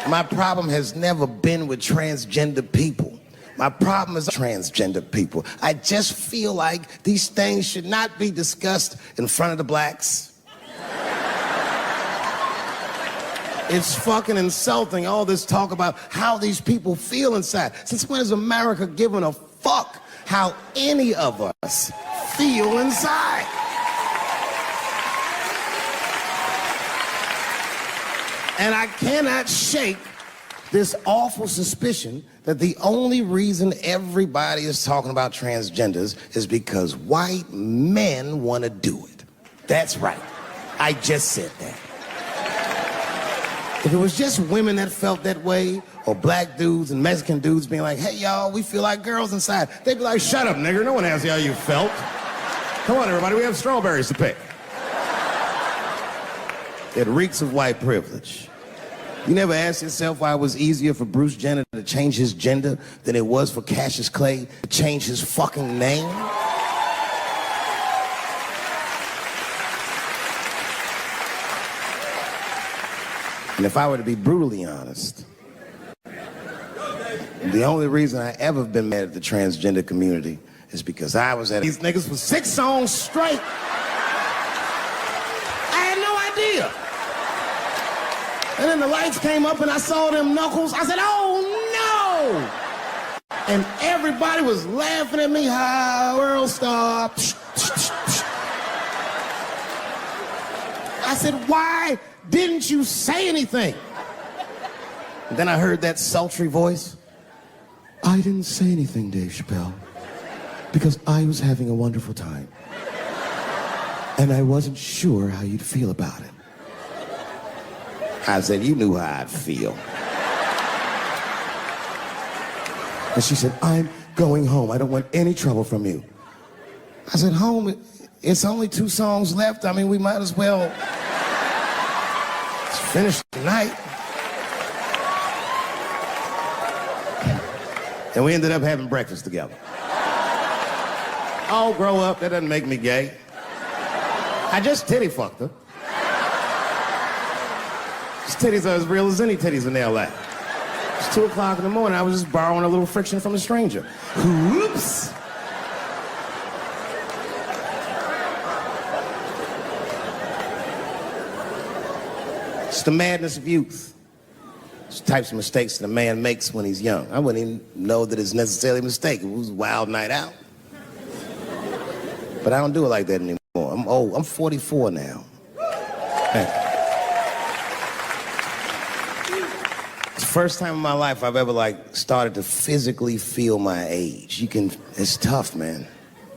my problem has never been with transgender people. My problem is transgender people. I just feel like these things should not be discussed in front of the blacks. It's fucking insulting, all this talk about how these people feel inside. Since when has America given a fuck how any of us feel inside? And I cannot shake this awful suspicion that the only reason everybody is talking about transgenders is because white men want to do it. That's right. I just said that. If it was just women that felt that way, or black dudes and Mexican dudes being like, hey, y'all, we feel like girls inside, they'd be like, shut up, nigger. No one asked you how you felt. Come on, everybody, we have strawberries to pick. It reeks of white privilege. You never asked yourself why it was easier for Bruce Jenner to change his gender than it was for Cassius Clay to change his fucking name? And if I were to be brutally honest, the only reason I ever been mad at the transgender community is because I was at these niggas for 6 songs straight. I had no idea. And then the lights came up and I saw them knuckles. I said, oh no! And everybody was laughing at me. Hi, world star. I said, why didn't you say anything? And then I heard that sultry voice. I didn't say anything, Dave Chappelle, because I was having a wonderful time. And I wasn't sure how you'd feel about it. I said, you knew how I'd feel. And she said, I'm going home. I don't want any trouble from you. I said, home? It's only 2 songs left. I mean, we might as well finish tonight. And we ended up having breakfast together. Oh, grow up. That doesn't make me gay. I just titty fucked her. His titties are as real as any titties in L.A. It's 2 o'clock in the morning. I was just borrowing a little friction from a stranger. Whoops. It's the madness of youth. It's the types of mistakes that a man makes when he's young. I wouldn't even know that it's necessarily a mistake. It was a wild night out. But I don't do it like that anymore. I'm old. I'm 44 now. Hey. It's the first time in my life I've ever started to physically feel my age. It's tough, man.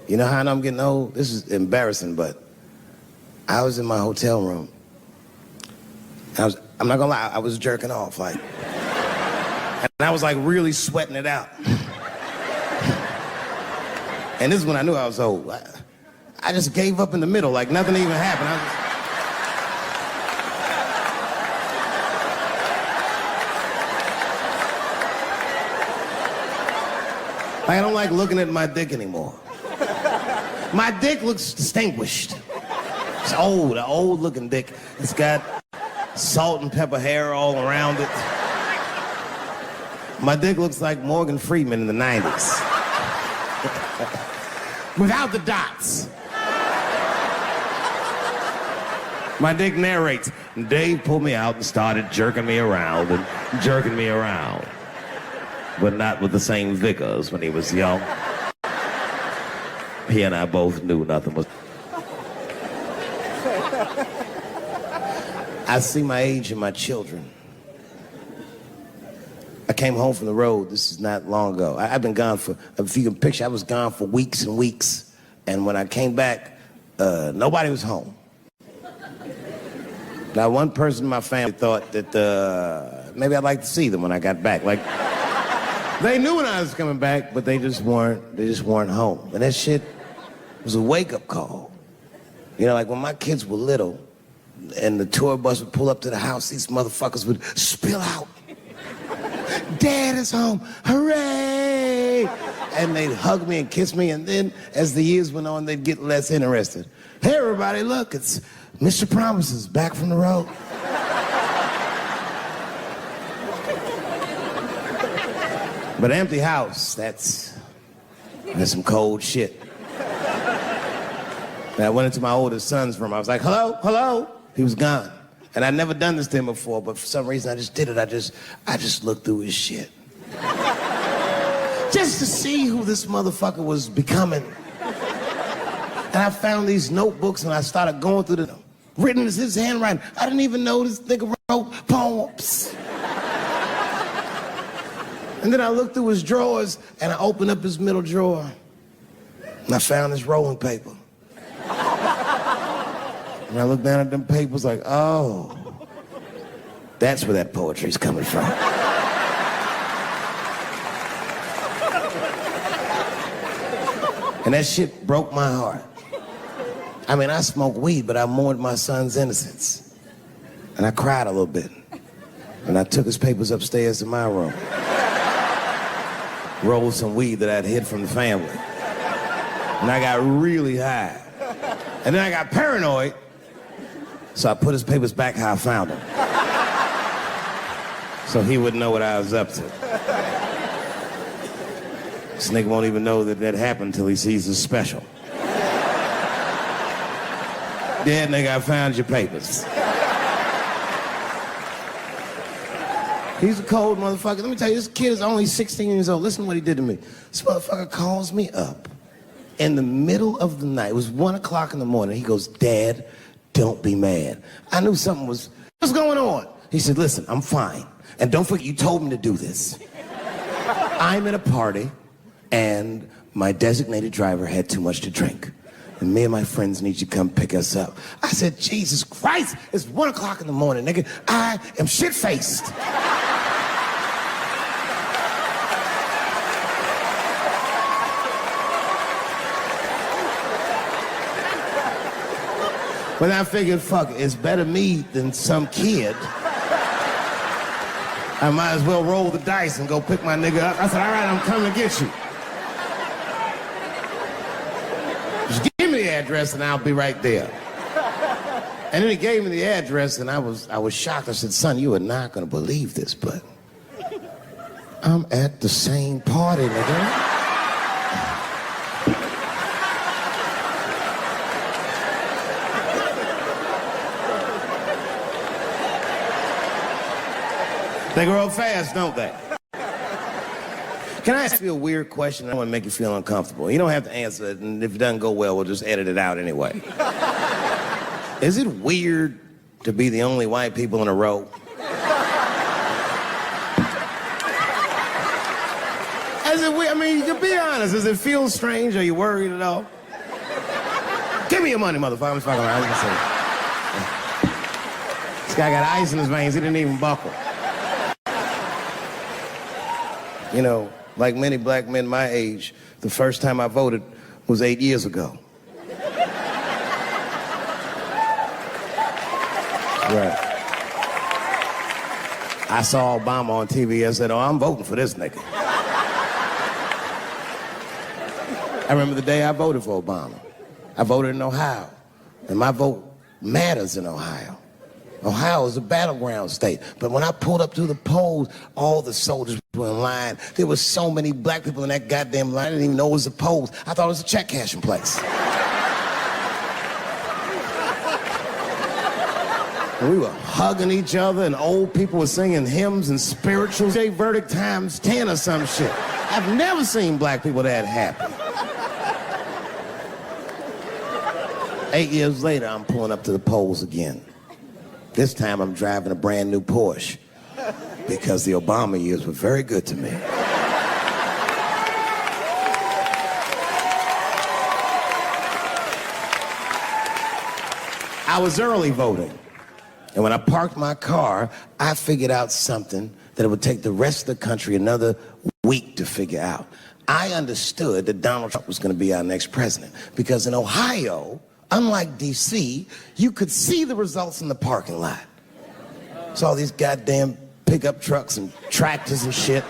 You know how I know I'm getting old? This is embarrassing, but I was in my hotel room. I'm not gonna lie, I was jerking off, and I was really sweating it out. And this is when I knew I was old. I just gave up in the middle, nothing even happened. I don't like looking at my dick anymore. My dick looks distinguished. It's old, an old looking dick. It's got salt and pepper hair all around it. My dick looks like Morgan Freeman in the 90s. Without the dots. My dick narrates. Dave pulled me out and started jerking me around and jerking me around. But not with the same vigor as when he was young. He and I both knew nothing was... I see my age in my children. I came home from the road. This is not long ago. I've been gone for, if you can picture, I was gone for weeks and weeks. And when I came back, nobody was home. Now, one person in my family thought that maybe I'd like to see them when I got back. They knew when I was coming back, but they just weren't home. And that shit was a wake-up call. You know, when my kids were little, and the tour bus would pull up to the house, these motherfuckers would spill out. Dad is home, hooray! And they'd hug me and kiss me, and then as the years went on, they'd get less interested. Hey everybody, look, it's Mr. Promises back from the road. But empty house, that's some cold shit. And I went into my oldest son's room. I was like, hello, hello. He was gone. And I'd never done this to him before, but for some reason I just did it. I just looked through his shit. Just to see who this motherfucker was becoming. And I found these notebooks and I started going through them. written as his handwriting. I didn't even know this nigga wrote poems. And then I looked through his drawers, and I opened up his middle drawer, and I found this rolling paper. And I looked down at them papers like, oh, that's where that poetry's coming from. And that shit broke my heart. I mean, I smoked weed, but I mourned my son's innocence. And I cried a little bit. And I took his papers upstairs to my room. Rolled some weed that I'd hid from the family. And I got really high. And then I got paranoid, so I put his papers back how I found them. So he wouldn't know what I was up to. This nigga won't even know that that happened until he sees the special. Yeah, nigga, I found your papers. He's a cold motherfucker. Let me tell you, this kid is only 16 years old. Listen to what he did to me. This motherfucker calls me up in the middle of the night. It was 1 o'clock in the morning. He goes, Dad, don't be mad. I knew something was, what's going on? He said, listen, I'm fine. And don't forget, you told me to do this. I'm at a party, and my designated driver had too much to drink. And me and my friends need you to come pick us up. I said, Jesus Christ, it's 1 o'clock in the morning, nigga. I am shit-faced. But I figured, fuck it, it's better me than some kid. I might as well roll the dice and go pick my nigga up. I said, all right, I'm coming to get you. Just give me the address and I'll be right there. And then he gave me the address and I was shocked. I said, son, you are not gonna believe this, but I'm at the same party, nigga. They grow up fast, don't they? Can I ask you a weird question? I don't want to make you feel uncomfortable. You don't have to answer it, and if it doesn't go well, we'll just edit it out anyway. Is it weird to be the only white people in a row? Is it weird? I mean, you can be honest. Does it feel strange? Are you worried at all? Give me your money, motherfucker. I'm just fucking around. This guy got ice in his veins. He didn't even buckle. You know, like many black men my age, the first time I voted was 8 years ago. Right. I saw Obama on TV and said, oh, I'm voting for this nigga. I remember the day I voted for Obama. I voted in Ohio, and my vote matters in Ohio. Ohio is a battleground state. But when I pulled up to the polls, all the soldiers were in line. There were so many black people in that goddamn line, I didn't even know it was a polls. I thought it was a check cashing place. And we were hugging each other, and old people were singing hymns and spirituals. J Verdict times 10 or some shit. I've never seen black people that happy. 8 years later, I'm pulling up to the polls again. This time I'm driving a brand new Porsche because the Obama years were very good to me. I was early voting, and when I parked my car, I figured out something that it would take the rest of the country another week to figure out. I understood that Donald Trump was going to be our next president because in Ohio, unlike D.C., you could see the results in the parking lot. Saw all these goddamn pickup trucks and tractors and shit.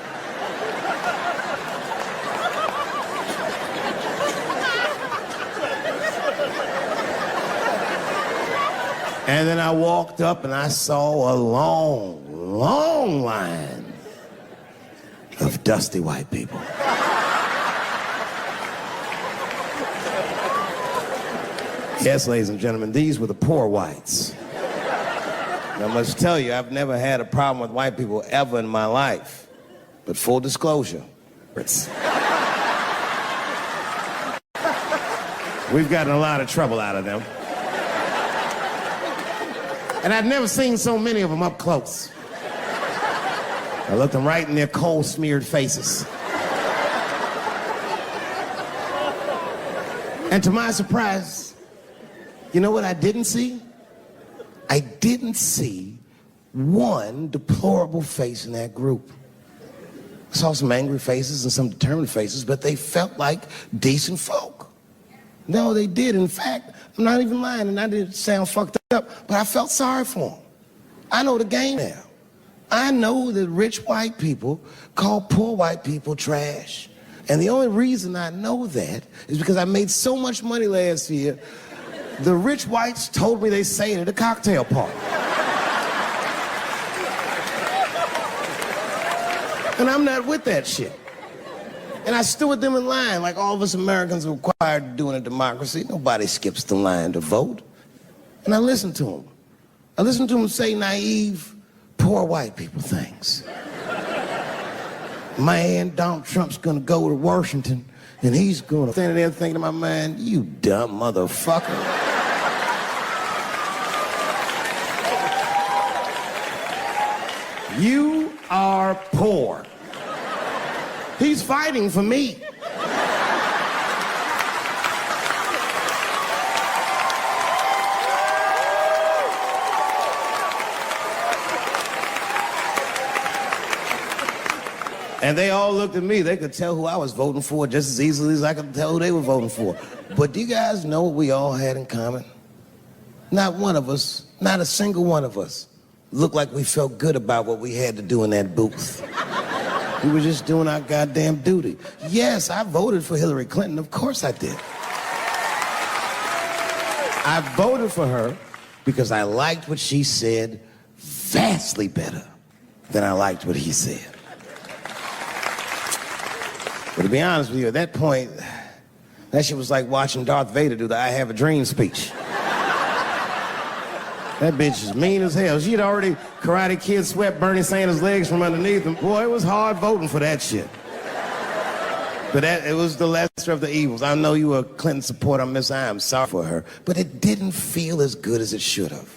And then I walked up and I saw a long, long line of dusty white people. Yes, ladies and gentlemen, these were the poor whites. And I must tell you, I've never had a problem with white people ever in my life. But full disclosure, we've gotten a lot of trouble out of them. And I'd never seen so many of them up close. I looked them right in their coal-smeared faces. And to my surprise, you know what I didn't see? I didn't see one deplorable face in that group. I saw some angry faces and some determined faces, but they felt like decent folk. No, they did. In fact, I'm not even lying, and I didn't sound fucked up, but I felt sorry for them. I know the game now. I know that rich white people call poor white people trash. And the only reason I know that is because I made so much money last year, the rich whites told me they say it at a cocktail party. And I'm not with that shit. And I stood with them in line like all of us Americans are required to do in a democracy. Nobody skips the line to vote. And I listened to them. I listened to them say naive, poor white people things. Man, Donald Trump's gonna go to Washington and he's gonna stand there thinking to my mind, you dumb motherfucker. You are poor. He's fighting for me. And they all looked at me. They could tell who I was voting for just as easily as I could tell who they were voting for. But do you guys know what we all had in common? Not one of us, not a single one of us, looked like we felt good about what we had to do in that booth. We were just doing our goddamn duty. Yes, I voted for Hillary Clinton. Of course I did. I voted for her because I liked what she said vastly better than I liked what he said. But to be honest with you, at that point, that shit was like watching Darth Vader do the I Have a Dream speech. That bitch is mean as hell. She'd already Karate Kid swept Bernie Sanders' legs from underneath him. Boy, it was hard voting for that shit. But it was the lesser of the evils. I know you were a Clinton supporter, Miss. I am sorry for her. But it didn't feel as good as it should have.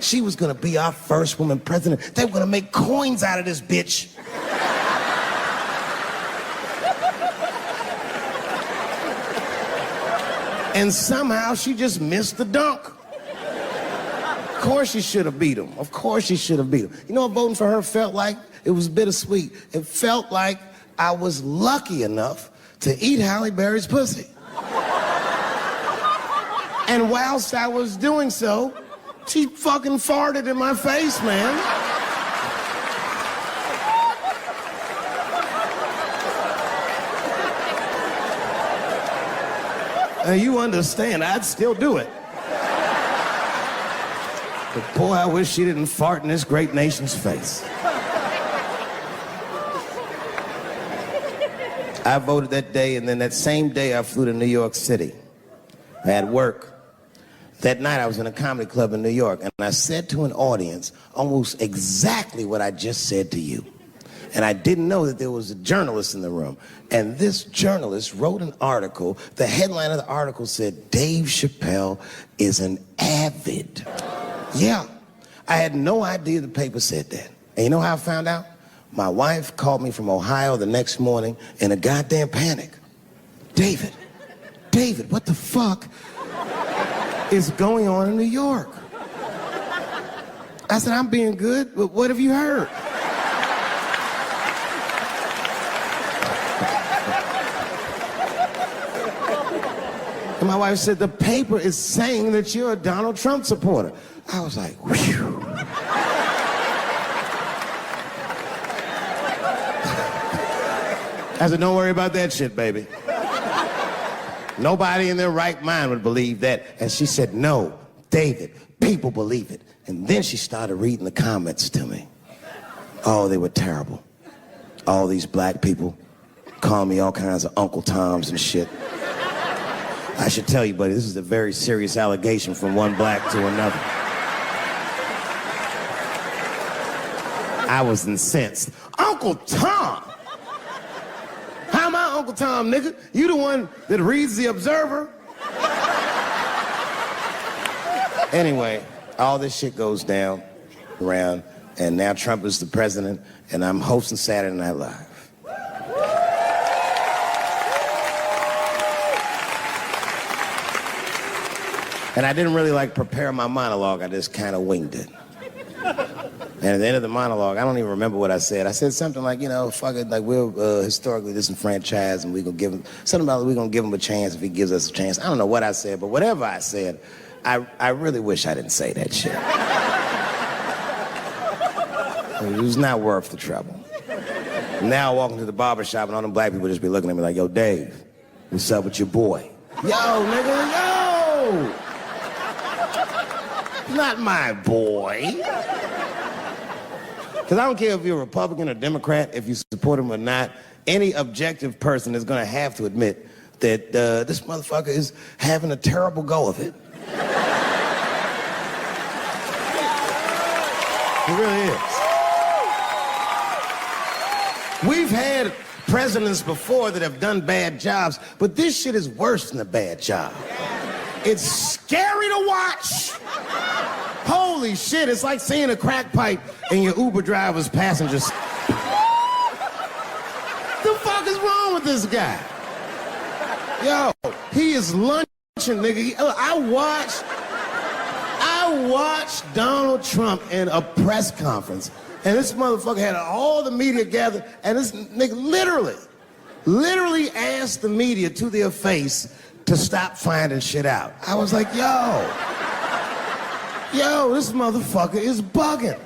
She was gonna be our first woman president. They were gonna make coins out of this bitch. And somehow she just missed the dunk. Of course she should have beat him. Of course she should have beat him. You know what voting for her felt like? It was bittersweet. It felt like I was lucky enough to eat Halle Berry's pussy. And whilst I was doing so, she fucking farted in my face, man. You understand, I'd still do it. But boy, I wish she didn't fart in this great nation's face. I voted that day, and then that same day I flew to New York City. I had work. That night I was in a comedy club in New York, and I said to an audience almost exactly what I just said to you. And I didn't know that there was a journalist in the room. And this journalist wrote an article. The headline of the article said, Dave Chappelle is an avid. Yeah, I had no idea the paper said that. And you know how I found out? My wife called me from Ohio the next morning in a goddamn panic. David, what the fuck is going on in New York? I said, I'm being good, but what have you heard? And my wife said, the paper is saying that you're a Donald Trump supporter. I was like, whew. I said, don't worry about that shit, baby. Nobody in their right mind would believe that. And she said, no, David, people believe it. And then she started reading the comments to me. Oh, they were terrible. All these black people calling me all kinds of Uncle Toms and shit. I should tell you, buddy, this is a very serious allegation from one black to another. I was incensed. Uncle Tom? How am I Uncle Tom, nigga? You the one that reads The Observer? Anyway, all this shit goes down around, and now Trump is the president, and I'm hosting Saturday Night Live. And I didn't really prepare my monologue. I just kind of winged it. And at the end of the monologue, I don't even remember what I said. I said something like, fuck it, we're historically disenfranchised, and we're gonna give him something about we're gonna give him a chance if he gives us a chance. I don't know what I said, but whatever I said, I really wish I didn't say that shit. It was not worth the trouble. Now I walk into the barbershop and all them black people just be looking at me like, yo, Dave, what's up with your boy? Yo, nigga, yo! Not my boy. Because I don't care if you're a Republican or Democrat, if you support him or not, any objective person is going to have to admit that this motherfucker is having a terrible go of it. It really is. We've had presidents before that have done bad jobs, but this shit is worse than a bad job. It's scary to watch. Holy shit, it's like seeing a crack pipe in your Uber driver's passengers. The fuck is wrong with this guy? Yo, he is lunching, nigga. I watched Donald Trump in a press conference, and this motherfucker had all the media gathered, and this nigga literally asked the media to their face to stop finding shit out. I was like, yo, this motherfucker is bugging.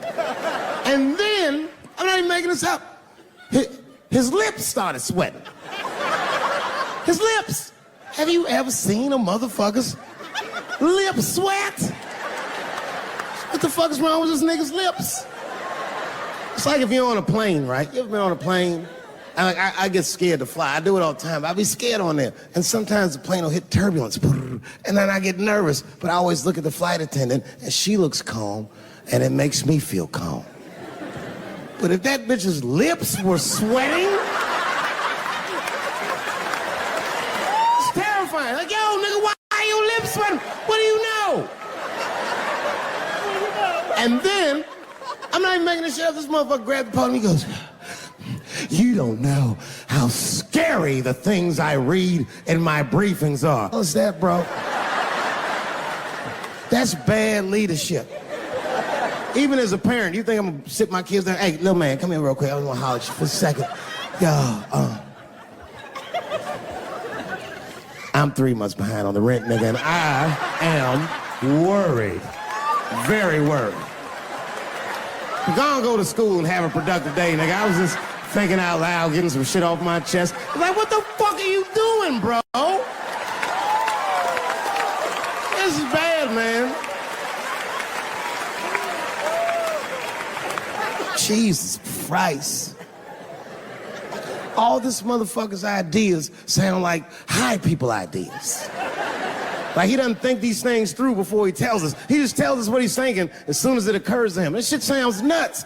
And then, I'm not even making this up, his lips started sweating. His lips. Have you ever seen a motherfucker's lip sweat? What the fuck is wrong with this nigga's lips? It's like if you're on a plane, right? You ever been on a plane? I get scared to fly. I do it all the time. I be scared on there. And sometimes the plane will hit turbulence. And then I get nervous. But I always look at the flight attendant, and she looks calm, and it makes me feel calm. But if that bitch's lips were sweating, it's terrifying. Like, yo, nigga, why are your lips sweating? What do you know? And then, I'm not even making this shit up. This motherfucker grabbed the podium, he goes, you don't know how scary the things I read in my briefings are. What's that, bro? That's bad leadership. Even as a parent, you think I'm gonna sit my kids down? Hey, little man, come here real quick. I just wanna holler at you for a second. Yo, I'm 3 months behind on the rent, nigga, and I am worried. Very worried. I'm gonna go to school and have a productive day, nigga. I was just thinking out loud, getting some shit off my chest. I'm like, what the fuck are you doing, bro? This is bad, man. Jesus Christ. All this motherfucker's ideas sound like high people ideas. Like he doesn't think these things through before he tells us. He just tells us what he's thinking as soon as it occurs to him. This shit sounds nuts.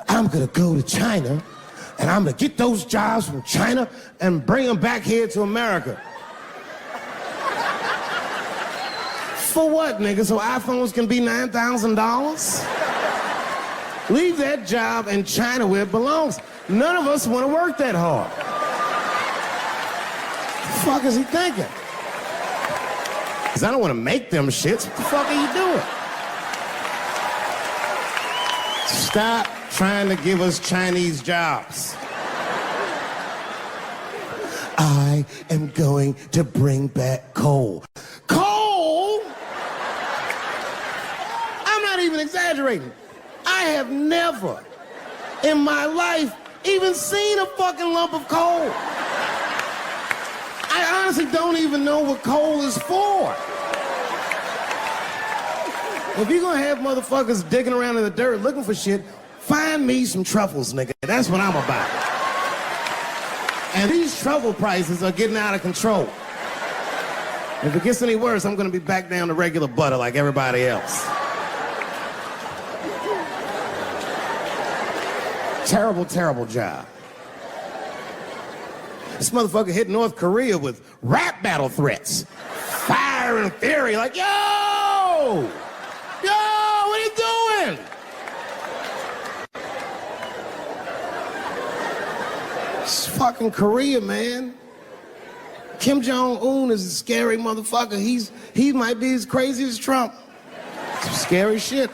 I'm gonna go to China and I'm gonna get those jobs from China and bring them back here to America. For what, nigga? So iPhones can be $9,000? Leave that job in China where it belongs. None of us want to work that hard. The fuck is he thinking? Because I don't want to make them shits. What the fuck are you doing? Stop trying to give us Chinese jobs. I am going to bring back coal. Coal? I'm not even exaggerating. I have never in my life even seen a fucking lump of coal. I honestly don't even know what coal is for. If you're gonna have motherfuckers digging around in the dirt looking for shit, find me some truffles, nigga. That's what I'm about. And these truffle prices are getting out of control. If it gets any worse, I'm gonna be back down to regular butter like everybody else. Terrible, terrible job. This motherfucker hit North Korea with rap battle threats. Fire and fury, like, yo! Yo, what are you doing? It's fucking Korea, man. Kim Jong-un is a scary motherfucker. He might be as crazy as Trump. Some scary shit.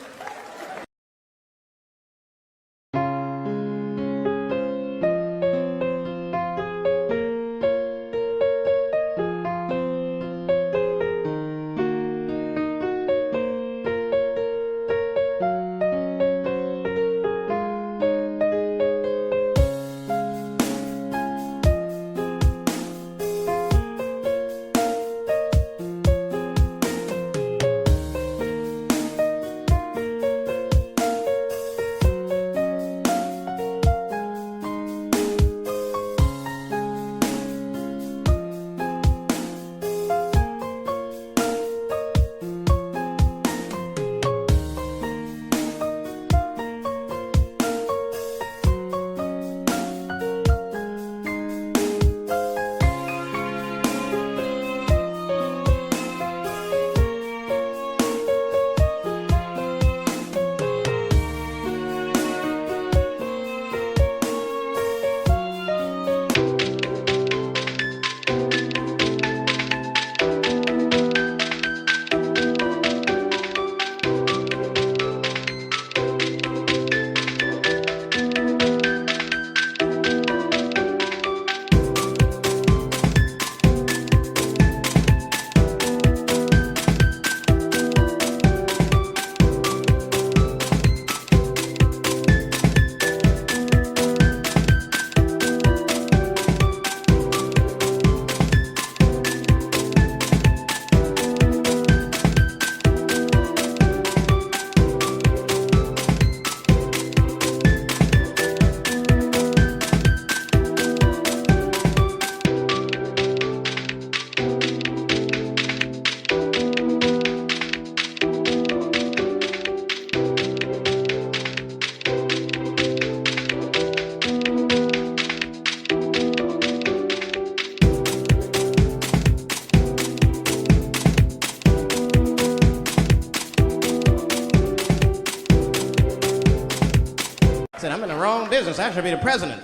Said, I'm in the wrong business. I should be the president.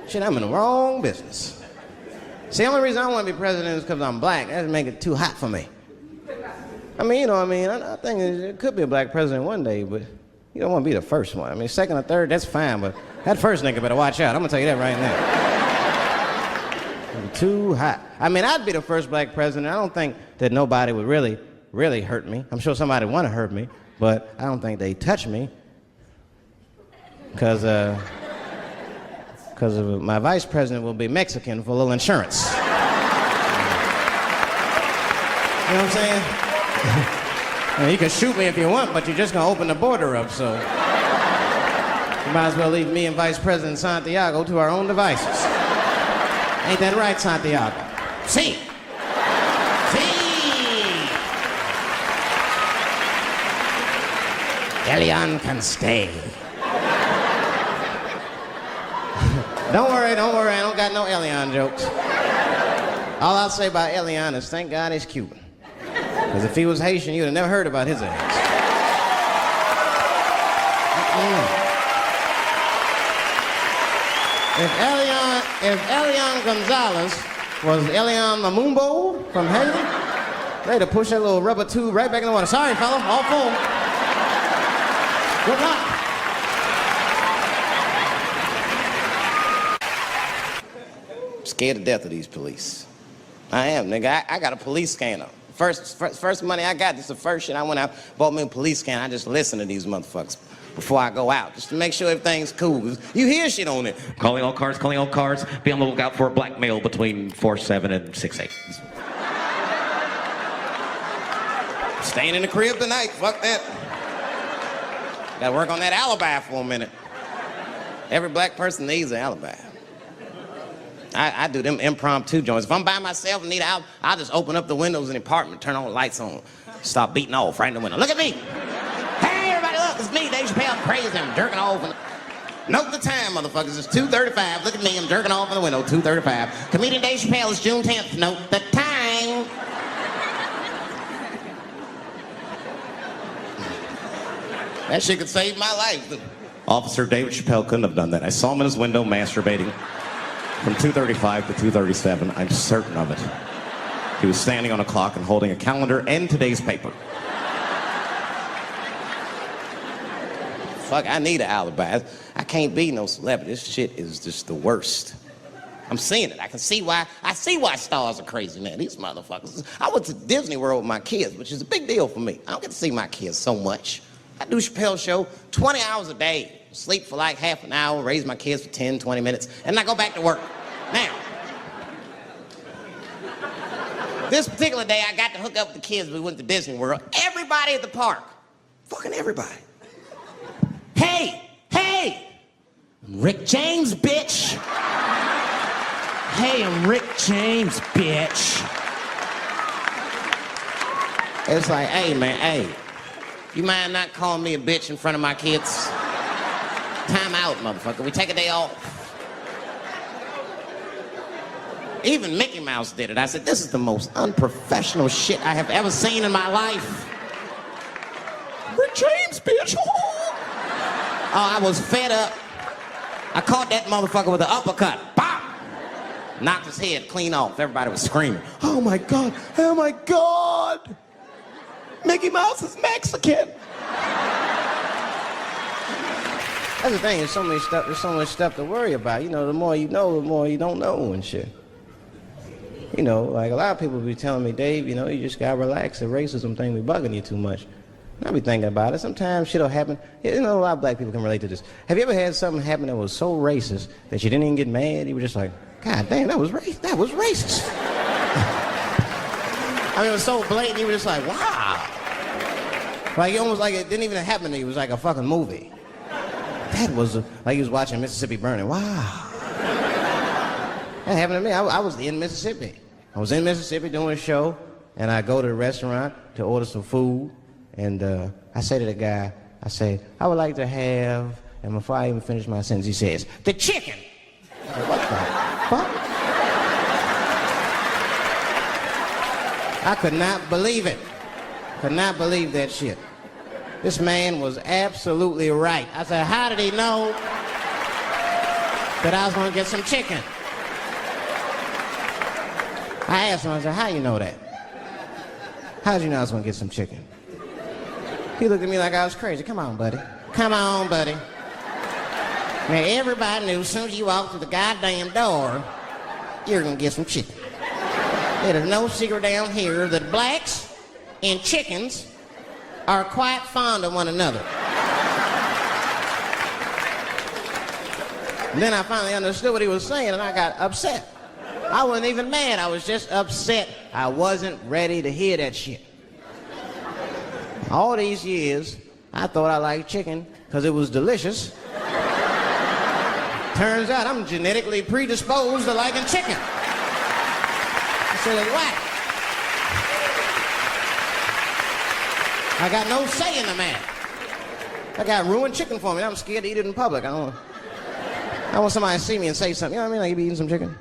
Shit, I'm in the wrong business. See, the only reason I want to be president is because I'm black. That would make it too hot for me. I mean, you know what I mean? I think it could be a black president one day, but you don't want to be the first one. I mean, second or third, that's fine, but that first nigga better watch out. I'm going to tell you that right now. It'd be too hot. I mean, I'd be the first black president. I don't think that nobody would really hurt me. I'm sure somebody would want to hurt me, but I don't think they'd touch me. Because my vice president will be Mexican for a little insurance. You know what I'm saying? I mean, you can shoot me if you want, but you're just going to open the border up, so you might as well leave me and Vice President Santiago to our own devices. Ain't that right, Santiago? See? Elian can stay. Don't worry, I don't got no Elian jokes. All I'll say about Elian is thank God he's Cuban. Because if he was Haitian, you'd have never heard about his ass. If Elian Gonzalez was Elian Mamumbo from Haiti, they'd have pushed that little rubber tube right back in the water. Sorry, fella, all full. Good luck. Scared to death of these police. I am, nigga. I got a police scanner. First money I got, this is the first shit I went out, bought me a police scanner. I just listen to these motherfuckers before I go out, just to make sure everything's cool. You hear shit on it. Calling all cars. Be on the lookout for a black male between 4'7" and 6'8". Staying in the crib tonight, fuck that. Gotta work on that alibi for a minute. Every black person needs an alibi. I do them impromptu joints. If I'm by myself and need out, I'll just open up the windows in the apartment, turn all the lights on, start beating off right in the window. Look at me. Hey, everybody, look, it's me, Dave Chappelle, crazy. I'm jerking off. Note the time, motherfuckers. It's 2:35. Look at me, I'm jerking off in the window, 2:35. Comedian Dave Chappelle is June 10th. Note the time. That shit could save my life. Officer David Chappelle couldn't have done that. I saw him in his window masturbating from 2:35 to 2:37. I'm certain of it. He was standing on a clock and holding a calendar and today's paper. Fuck, I need an alibi. I can't be no celebrity. This shit is just the worst. I'm seeing it. I see why stars are crazy now. These motherfuckers. I went to Disney World with my kids, which is a big deal for me. I don't get to see my kids so much. I do Chappelle's show 20 hours a day. Sleep for like half an hour, raise my kids for 10, 20 minutes, and I go back to work. Now, this particular day, I got to hook up with the kids. We went to Disney World. Everybody at the park. Fucking everybody. Hey! I'm Rick James, bitch! Hey, I'm Rick James, bitch! It's like, hey, man, hey. You mind not calling me a bitch in front of my kids? Time out, motherfucker. We take a day off. Even Mickey Mouse did it. I said, this is the most unprofessional shit I have ever seen in my life. Rick James, bitch! Oh, I was fed up. I caught that motherfucker with an uppercut. Bop! Knocked his head clean off. Everybody was screaming. Oh my God! Oh my God! Mickey Mouse is Mexican. That's the thing. There's so much stuff to worry about. You know, the more you know, the more you don't know and shit. You know, like a lot of people be telling me, Dave, you know, you just gotta relax. The racism thing be bugging you too much. And I be thinking about it. Sometimes shit'll happen. You know, a lot of black people can relate to this. Have you ever had something happen that was so racist that you didn't even get mad? You were just like, God damn, that was racist. I mean, it was so blatant. You were just like, wow. Like, almost like it didn't even happen to you. It was like a fucking movie. That was like you was watching Mississippi Burning. Wow. That happened to me. I was in Mississippi. I was in Mississippi doing a show, and I go to the restaurant to order some food, and I say to the guy, I say, I would like to have, and before I even finish my sentence, he says, the chicken. I said, what the fuck? I could not believe it. Could not believe that shit. This man was absolutely right. I said, how did he know that I was gonna get some chicken? I asked him, I said, how you know that? How did you know I was gonna get some chicken? He looked at me like I was crazy. Come on, buddy. Come on, buddy. Now, everybody knew as soon as you walked through the goddamn door, you're gonna get some chicken. There's no secret down here that blacks and chickens are quite fond of one another. And then I finally understood what he was saying, and I got upset. I wasn't even mad. I was just upset. I wasn't ready to hear that shit. All these years, I thought I liked chicken because it was delicious. Turns out I'm genetically predisposed to liking chicken. I said, what? I got no say in the matter. That guy ruined chicken for me. I'm scared to eat it in public. I want somebody to see me and say something. You know what I mean? Like, you be eating some chicken.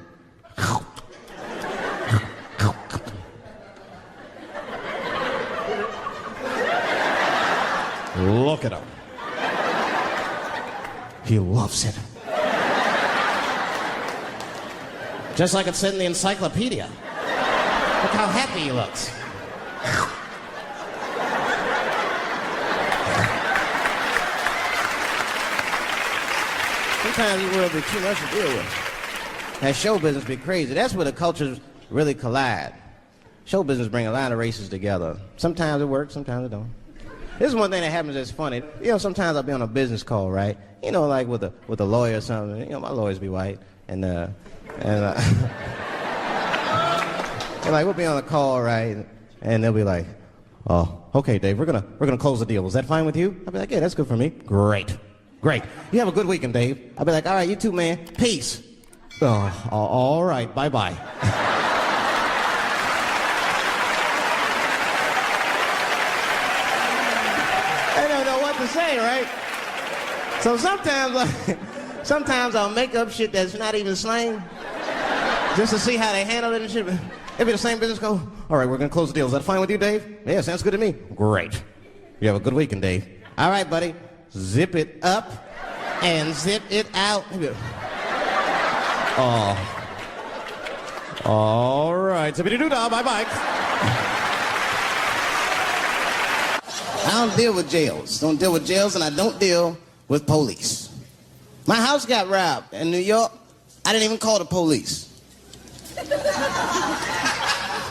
Look at him. He loves it. Just like it said in the encyclopedia. Look how happy he looks. Sometimes the world be too much to deal with. That show business be crazy. That's where the cultures really collide. Show business bring a lot of races together. Sometimes it works, sometimes it don't. This is one thing that happens that's funny. You know, sometimes I'll be on a business call, right? You know, like with a lawyer or something. You know, my lawyers be white, and like we'll be on a call, right? And they'll be like, "Oh, okay, Dave, we're gonna close the deal. Is that fine with you?" I'll be like, "Yeah, that's good for me." Great. You have a good weekend, Dave. I'll be like, "All right, you too, man. Peace." Oh, all right, bye-bye. I don't know what to say, right? So sometimes I'll make up shit that's not even slang, just to see how they handle it and shit. It'll be the same business go, "All right, we're gonna close the deal. Is that fine with you, Dave?" "Yeah, sounds good to me." "Great. You have a good weekend, Dave." All right, buddy. Zip it up and zip it out. Oh. All right. Zippity-doo-dah. Bye-bye. I don't deal with jails. Don't deal with jails, and I don't deal with police. My house got robbed in New York. I didn't even call the police.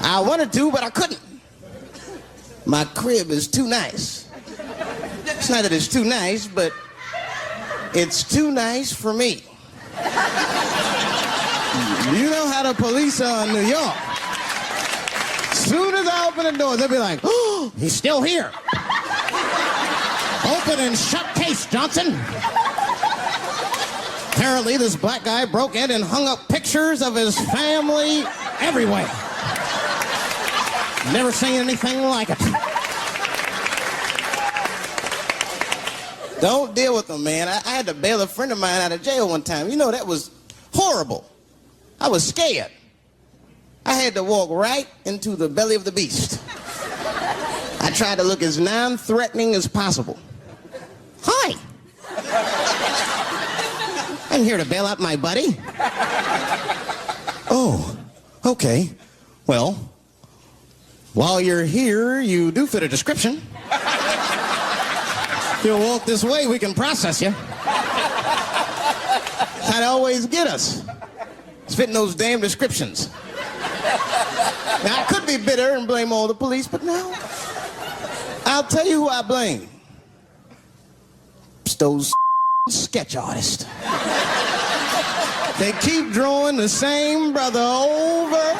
I wanted to, but I couldn't. My crib is too nice. It's not that it's too nice, but it's too nice for me. You know how the police are in New York. Soon as I open the door, they'll be like, oh, he's still here. Open and shut case, Johnson. Apparently, this black guy broke in and hung up pictures of his family everywhere. Never seen anything like it. Don't deal with them, man. I had to bail a friend of mine out of jail one time. You know, that was horrible. I was scared. I had to walk right into the belly of the beast. I tried to look as non-threatening as possible. Hi. I'm here to bail out my buddy. Oh, okay. Well, while you're here, you do fit a description. If you'll walk this way, we can process you. That'd always get us. It's fitting those damn descriptions. Now, I could be bitter and blame all the police, but no. I'll tell you who I blame. It's those sketch artists. They keep drawing the same brother over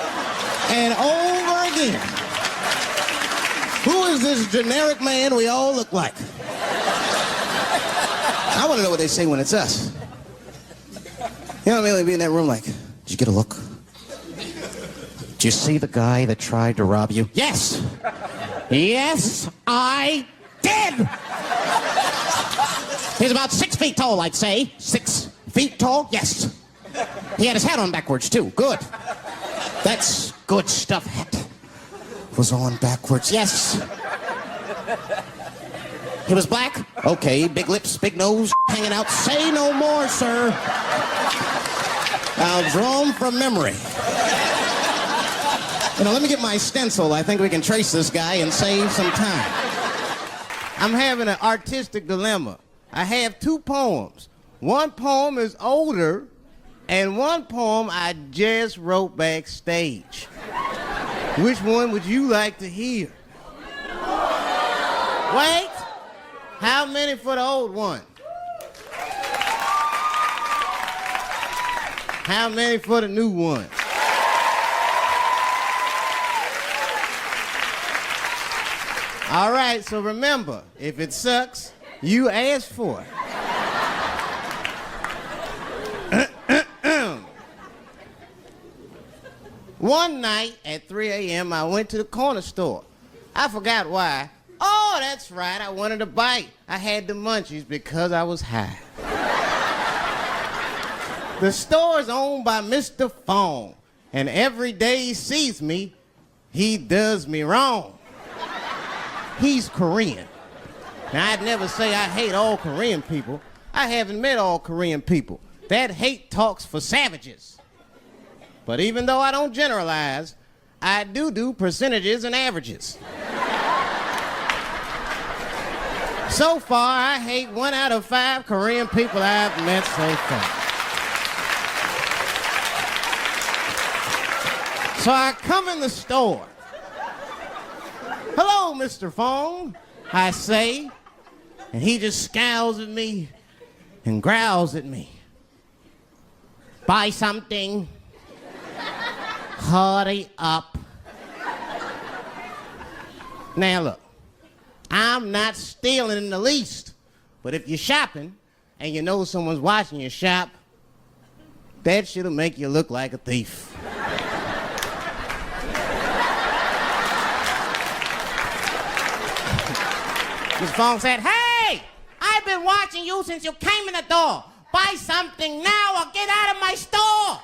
and over again. Who is this generic man we all look like? I want to know what they say when it's us. You know what I mean? They'd be in that room like, did you get a look? Did you see the guy that tried to rob you? Yes. Yes, I did. He's about 6 feet tall, I'd say. 6 feet tall? Yes. He had his hat on backwards, too. Good. That's good stuff. Hat was on backwards. Yes. He was black? Okay, big lips, big nose, hanging out. Say no more, sir. I'll draw him from memory. You know, let me get my stencil. I think we can trace this guy and save some time. I'm having an artistic dilemma. I have 2 poems. One poem is older, and one poem I just wrote backstage. Which one would you like to hear? Wait. How many for the old one? How many for the new one? All right, so remember, if it sucks, you ask for it. One night at 3 a.m., I went to the corner store. I forgot why. Oh, that's right, I wanted a bite. I had the munchies because I was high. The store is owned by Mr. Fong, and every day he sees me, he does me wrong. He's Korean. Now, I'd never say I hate all Korean people. I haven't met all Korean people. That hate talks for savages. But even though I don't generalize, I do percentages and averages. So far, I hate 1 out of 5 Korean people I've met so far. So I come in the store. Hello, Mr. Fong, I say. And he just scowls at me and growls at me. Buy something. Hurry up. Now look, I'm not stealing in the least, but if you're shopping and you know someone's watching you shop, that shit'll make you look like a thief. Mr. Fong said, hey, I've been watching you since you came in the door. Buy something now or get out of my store.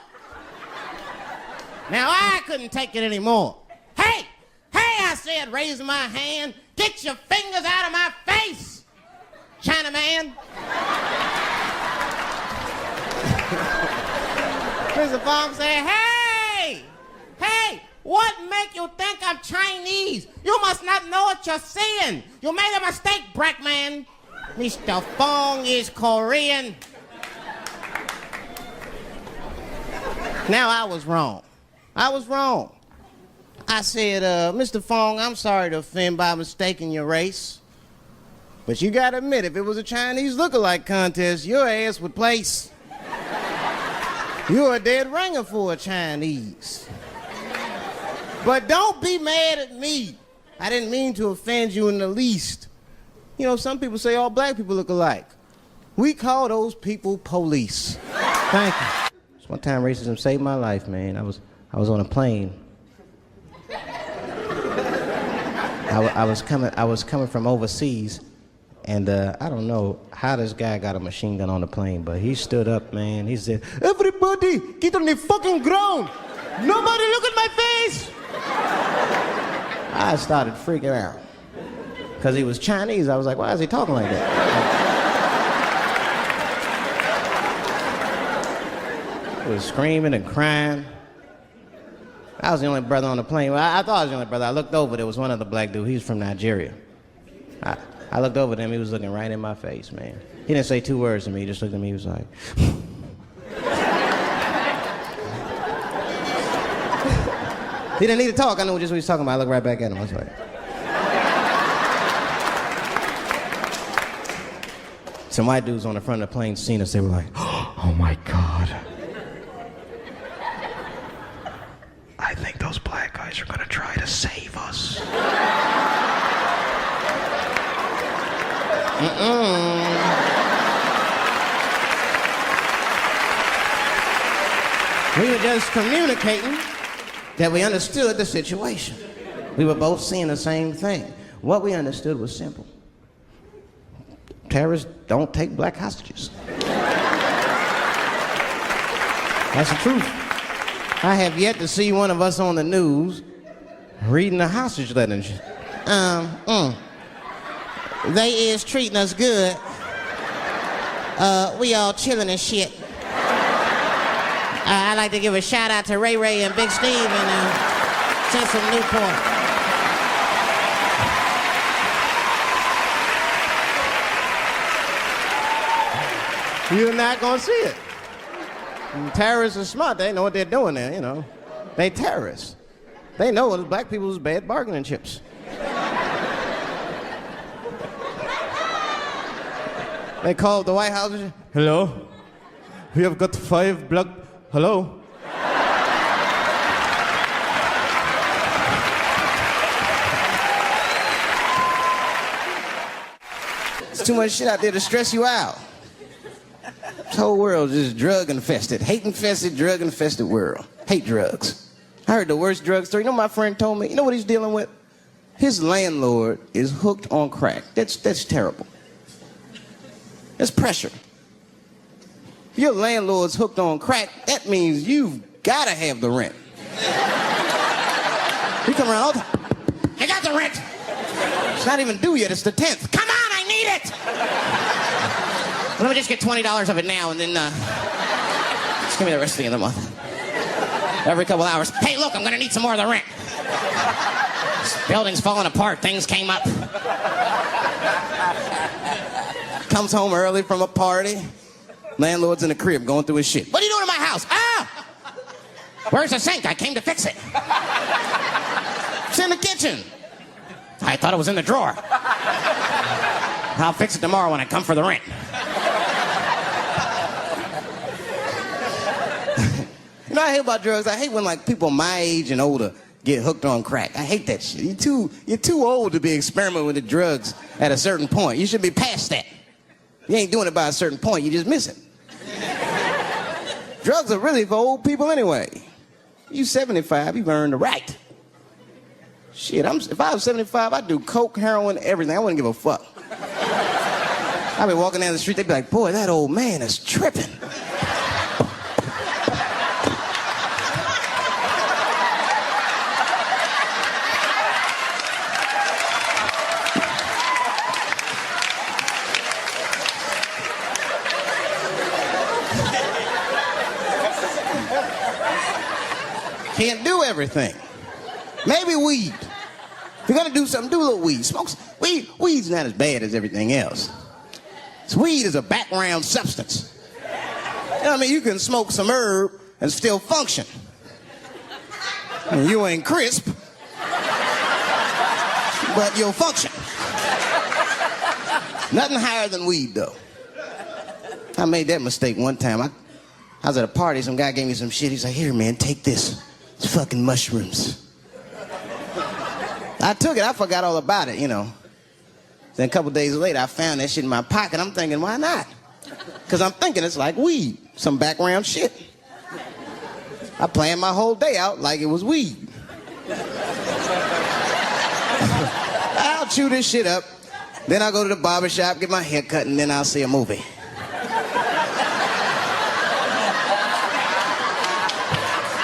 Now, I couldn't take it anymore. Hey, I said, raising my hand, get your fingers out of my face. Chinaman. Mr. Fong said, hey, what make you think I'm Chinese? You must not know what you're saying. You made a mistake, black man. Mr. Fong is Korean. Now I was wrong. I said, Mr. Fong, I'm sorry to offend by mistaking your race. But you gotta admit, if it was a Chinese lookalike contest, your ass would place. You're a dead ringer for a Chinese. But don't be mad at me. I didn't mean to offend you in the least. You know, some people say all black people look alike. We call those people police. Thank you. One time racism saved my life, man. I was on a plane. I was coming from overseas, and I don't know how this guy got a machine gun on the plane, but he stood up, man. He said, "Everybody, get on the fucking ground! Nobody look at my face!" I started freaking out. Because he was Chinese, I was like, why is he talking like that? He was screaming and crying. I was the only brother on the plane. Well, I thought I was the only brother. I looked over, there was one other black dude. He was from Nigeria. I looked over at him, he was looking right in my face, man. He didn't say two words to me, he just looked at me, he was like... He didn't need to talk, I knew just what he was talking about. I looked right back at him, I was like... Some white dudes on the front of the plane seen us, they were like, oh my God. I think those black guys are gonna try to save us. We were just communicating that we understood the situation. We were both seeing the same thing. What we understood was simple. Terrorists don't take black hostages. That's the truth. I have yet to see one of us on the news reading a hostage letter. They is treating us good. We all chilling and shit. I'd like to give a shout out to Ray Ray and Big Steve and send some Newport. You're not gonna see it. And terrorists are smart. They know what they're doing there, you know. They terrorists. They know it's black people's bad bargaining chips. They called the White House. Hello? We have got 5 black... Hello? There's too much shit out there to stress you out. This whole world is just drug-infested. Hate-infested, drug-infested world. Hate drugs. I heard the worst drug story. You know what my friend told me? You know what he's dealing with? His landlord is hooked on crack. That's terrible. That's pressure. If your landlord's hooked on crack, that means you've got to have the rent. He come around all the time. I got the rent. It's not even due yet. It's the 10th. Come on, I need it. Let me just get $20 of it now, and then just give me the rest of the end of the month. Every couple hours. Hey, look, I'm gonna need some more of the rent. This building's falling apart. Things came up. Comes home early from a party. Landlord's in the crib going through his shit. What are you doing in my house? Ah! Where's the sink? I came to fix it. It's in the kitchen. I thought it was in the drawer. I'll fix it tomorrow when I come for the rent. You know what I hate about drugs? I hate when like people my age and older get hooked on crack. I hate that shit. You're too old to be experimenting with the drugs at a certain point. You should be past that. You ain't doing it by a certain point, you just miss it. Drugs are really for old people anyway. You 75, you've earned the right. Shit, if I was 75, I'd do coke, heroin, everything. I wouldn't give a fuck. I'd be walking down the street, they'd be like, boy, that old man is tripping. everything. Maybe weed. If you're gonna do something, do a little weed. Smoke some. Weed's not as bad as everything else. Weed is a background substance. You know what I mean? You can smoke some herb and still function. And you ain't crisp, but you'll function. Nothing higher than weed, though. I made that mistake one time. I was at a party, some guy gave me some shit. He's like, here, man, take this. It's fucking mushrooms. I took it, I forgot all about it, you know. Then a couple days later, I found that shit in my pocket. I'm thinking, why not? Because I'm thinking it's like weed, some background shit. I planned my whole day out like it was weed. I'll chew this shit up, then I'll go to the barber shop, get my hair cut, and then I'll see a movie.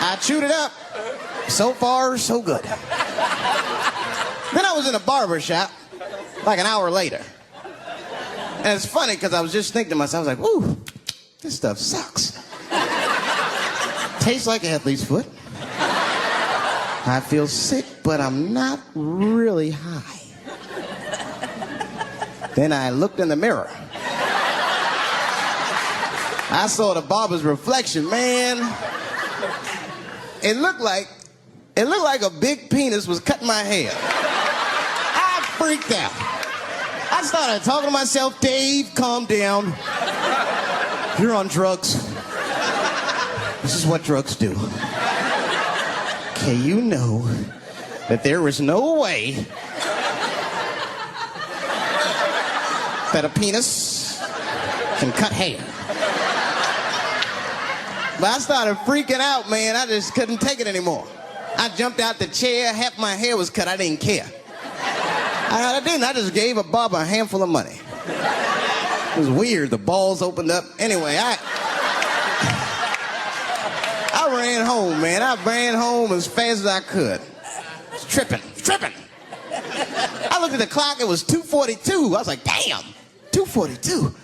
I chewed it up. So far, so good. Then I was in a barber shop like an hour later. And it's funny because I was just thinking to myself, I was like, ooh, this stuff sucks. Tastes like athlete's foot. I feel sick, but I'm not really high. Then I looked in the mirror. I saw the barber's reflection, man. It looked like a big penis was cutting my hair. I freaked out. I started talking to myself, Dave, calm down. You're on drugs. This is what drugs do. Okay, you know that there is no way that a penis can cut hair. But I started freaking out, man. I just couldn't take it anymore. I jumped out the chair, half my hair was cut, I didn't care. I didn't, I just gave a barber a handful of money. It was weird, the balls opened up. Anyway, I ran home, man. I ran home as fast as I could. I was tripping. I looked at the clock, it was 2:42. I was like, damn, 2:42?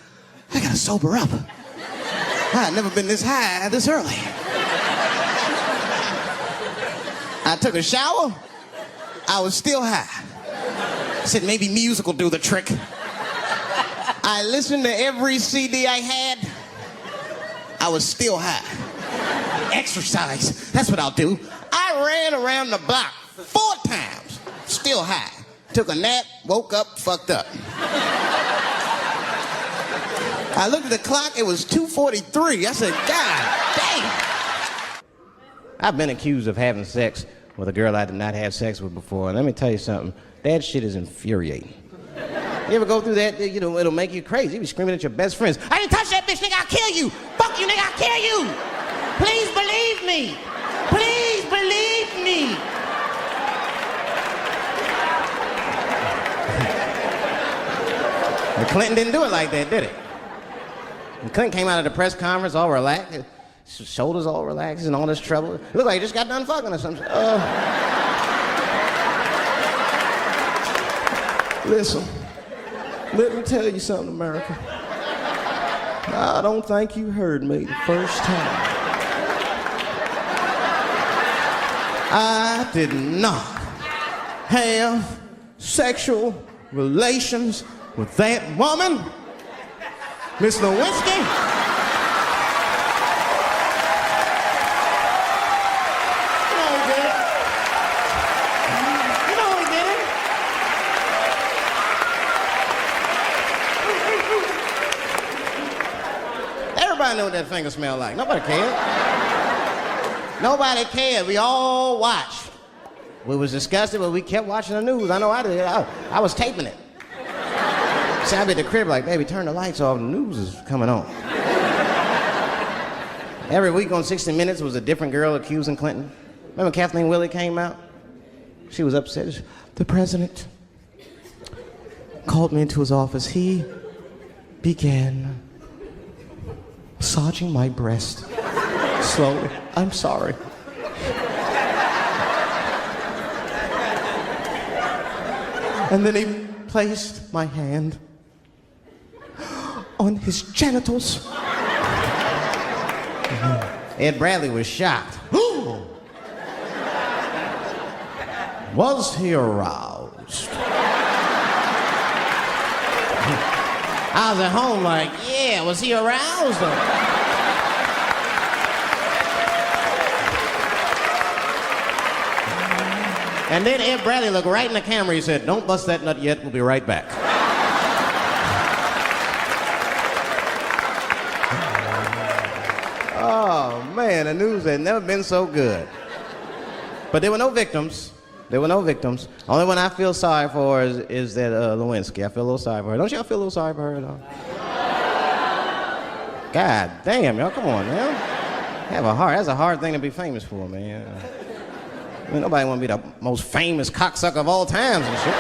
I gotta sober up. I had never been this high this early. I took a shower, I was still high. I said maybe music will do the trick. I listened to every CD I had, I was still high. Exercise, that's what I'll do. I ran around the block 4 times, still high. Took a nap, woke up, fucked up. I looked at the clock, it was 2:43. I said, God damn. I've been accused of having sex with a girl I did not have sex with before, and let me tell you something, that shit is infuriating. You ever go through that, you know, it'll make you crazy. You be screaming at your best friends, I didn't touch that bitch, nigga, I'll kill you. Fuck you, nigga, I'll kill you. Please believe me. Please believe me. But Clinton didn't do it like that, did he? And Clinton came out of the press conference all relaxed, his shoulders all relaxed and all this trouble. It looked like he just got done fucking or something. Listen, let me tell you something, America. I don't think you heard me the first time. I did not have sexual relations with that woman, Miss Lewinsky. You know he did it. You know he did it. Everybody knew what that finger smelled like. Nobody cared. Nobody cared. We all watched. We was disgusted, but we kept watching the news. I know I did. I was taping it. See, I'd be at the crib like, baby, turn the lights off. The news is coming on. Every week on 60 Minutes was a different girl accusing Clinton. Remember Kathleen Willey came out? She was upset. The president called me into his office. He began massaging my breast slowly. I'm sorry. And then he placed my hand on his genitals. Ed Bradley was shocked. Was he aroused? I was at home like, yeah, was he aroused? And then Ed Bradley looked right in the camera. He said, don't bust that nut yet. We'll be right back. Oh, man, the news had never been so good. But there were no victims. There were no victims. Only one I feel sorry for is that Lewinsky. I feel a little sorry for her. Don't y'all feel a little sorry for her at all? God damn, y'all, come on, man. That's a hard thing to be famous for, man. I mean, nobody want to be the most famous cocksucker of all times and shit.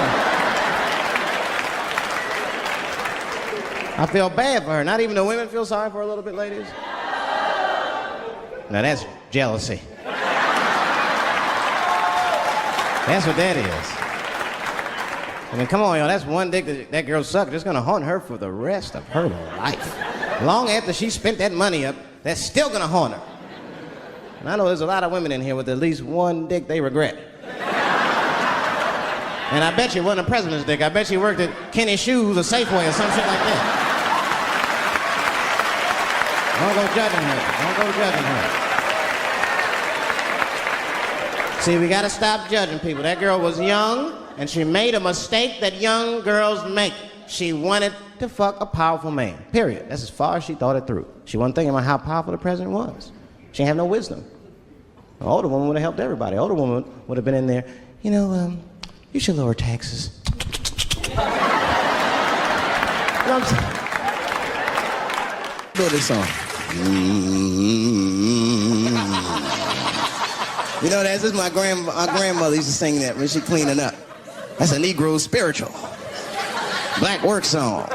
I feel bad for her. Not even the women feel sorry for her a little bit, ladies. Now that's jealousy. That's what that is. I mean, come on, y'all. That's one dick that girl sucked. It's gonna haunt her for the rest of her life. Long after she spent that money up, that's still gonna haunt her. And I know there's a lot of women in here with at least one dick they regret. And I bet you it wasn't a president's dick. I bet she worked at Kenny Shoes or Safeway or some shit like that. Don't go judging her. Don't go judging her. See, we gotta stop judging people. That girl was young, and she made a mistake that young girls make. She wanted to fuck a powerful man, period. That's as far as she thought it through. She wasn't thinking about how powerful the president was. She didn't have no wisdom. An older woman would have helped everybody. An older woman would have been in there, you know, you should lower taxes. You know what I'm saying? Do this song. You know, this is my grandmother used to sing that when she cleaning up. That's a Negro spiritual. Black work song.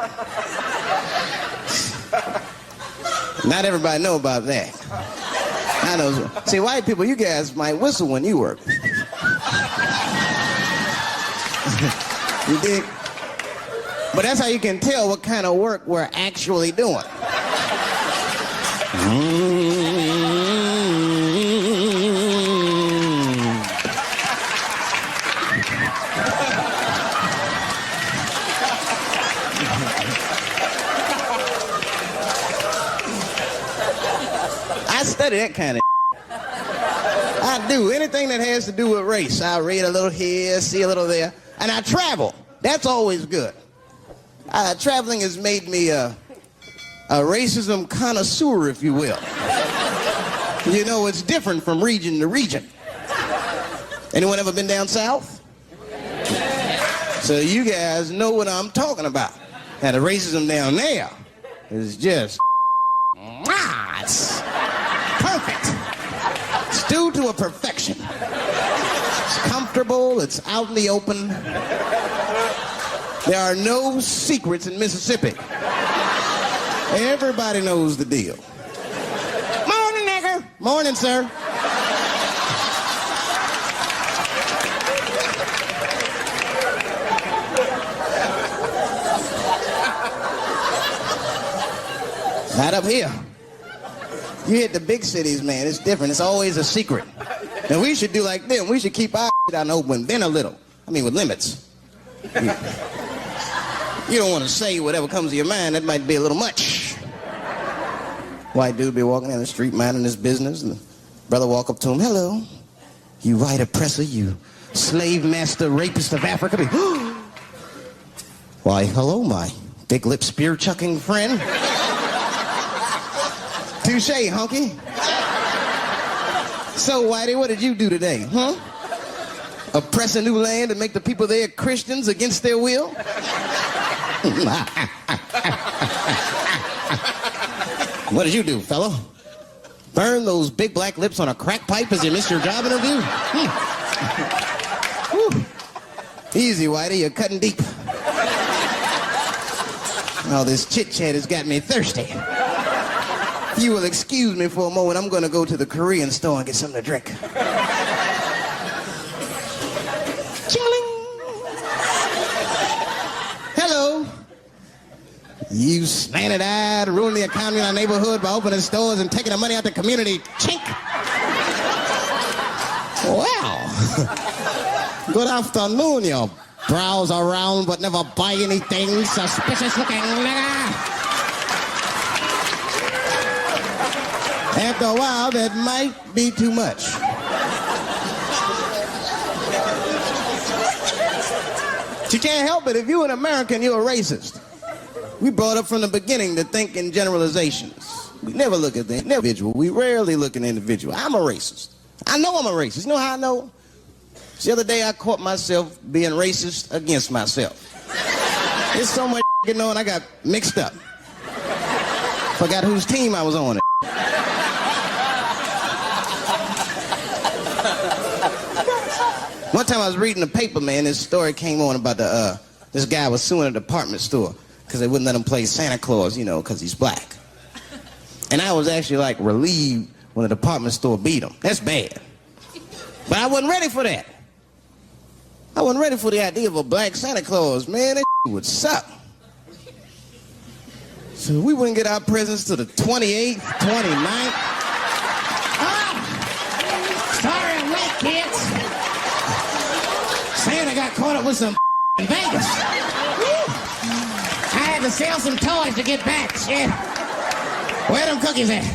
Not everybody know about that. I know. See, white people, you guys might whistle when you work. You dig? But that's how you can tell what kind of work we're actually doing. I study that kind of I do. Anything that has to do with race. I read a little here, see a little there. And I travel. That's always good. Traveling has made me a racism connoisseur, if you will. You know, it's different from region to region. Anyone ever been down south? So you guys know what I'm talking about. Now, the racism down there is just... it's perfect. It's due to a perfection. It's comfortable. It's out in the open. There are no secrets in Mississippi. Everybody knows the deal. Morning, nigger. Morning, sir. Not up here. You hit the big cities, man. It's different. It's always a secret. And we should do like them. We should keep our shit out in the open, then a little. I mean, with limits. You don't want to say whatever comes to your mind. That might be a little much. White dude be walking down the street minding his business, and the brother walk up to him. Hello, you white oppressor, you slave master rapist of Africa. Why, hello, my big lip spear chucking friend. Touche, hunky. So, Whitey, what did you do today, huh? Oppress a new land and make the people there Christians against their will? What did you do, fellow? Burn those big black lips on a crack pipe as you missed your job interview? Easy, Whitey, you're cutting deep. All this chit-chat has got me thirsty. If you will excuse me for a moment, I'm going to go to the Korean store and get something to drink. Hello. You slanted-eyed, ruining the economy in our neighborhood by opening stores and taking the money out the community. Chink. Wow. Good afternoon, you browse around but never buy anything, suspicious looking nigga. After a while, that might be too much. You can't help it. If you're an American, you're a racist. We brought up from the beginning to think in generalizations. We never look at the individual. We rarely look at the individual. I'm a racist. I know I'm a racist. You know how I know? The other day I caught myself being racist against myself. There's so much going on, I got mixed up. Forgot whose team I was on. One time I was reading the paper, man, this story came on about this guy was suing a department store because they wouldn't let him play Santa Claus, you know, because he's black. And I was actually like relieved when the department store beat him. That's bad. But I wasn't ready for that. I wasn't ready for the idea of a black Santa Claus, man. That would suck. So we wouldn't get our presents to the 28th, 29th. Sorry I'm late, kids. Santa got caught up with some in Vegas. I had to sell some toys to get back, shit. Where them cookies at?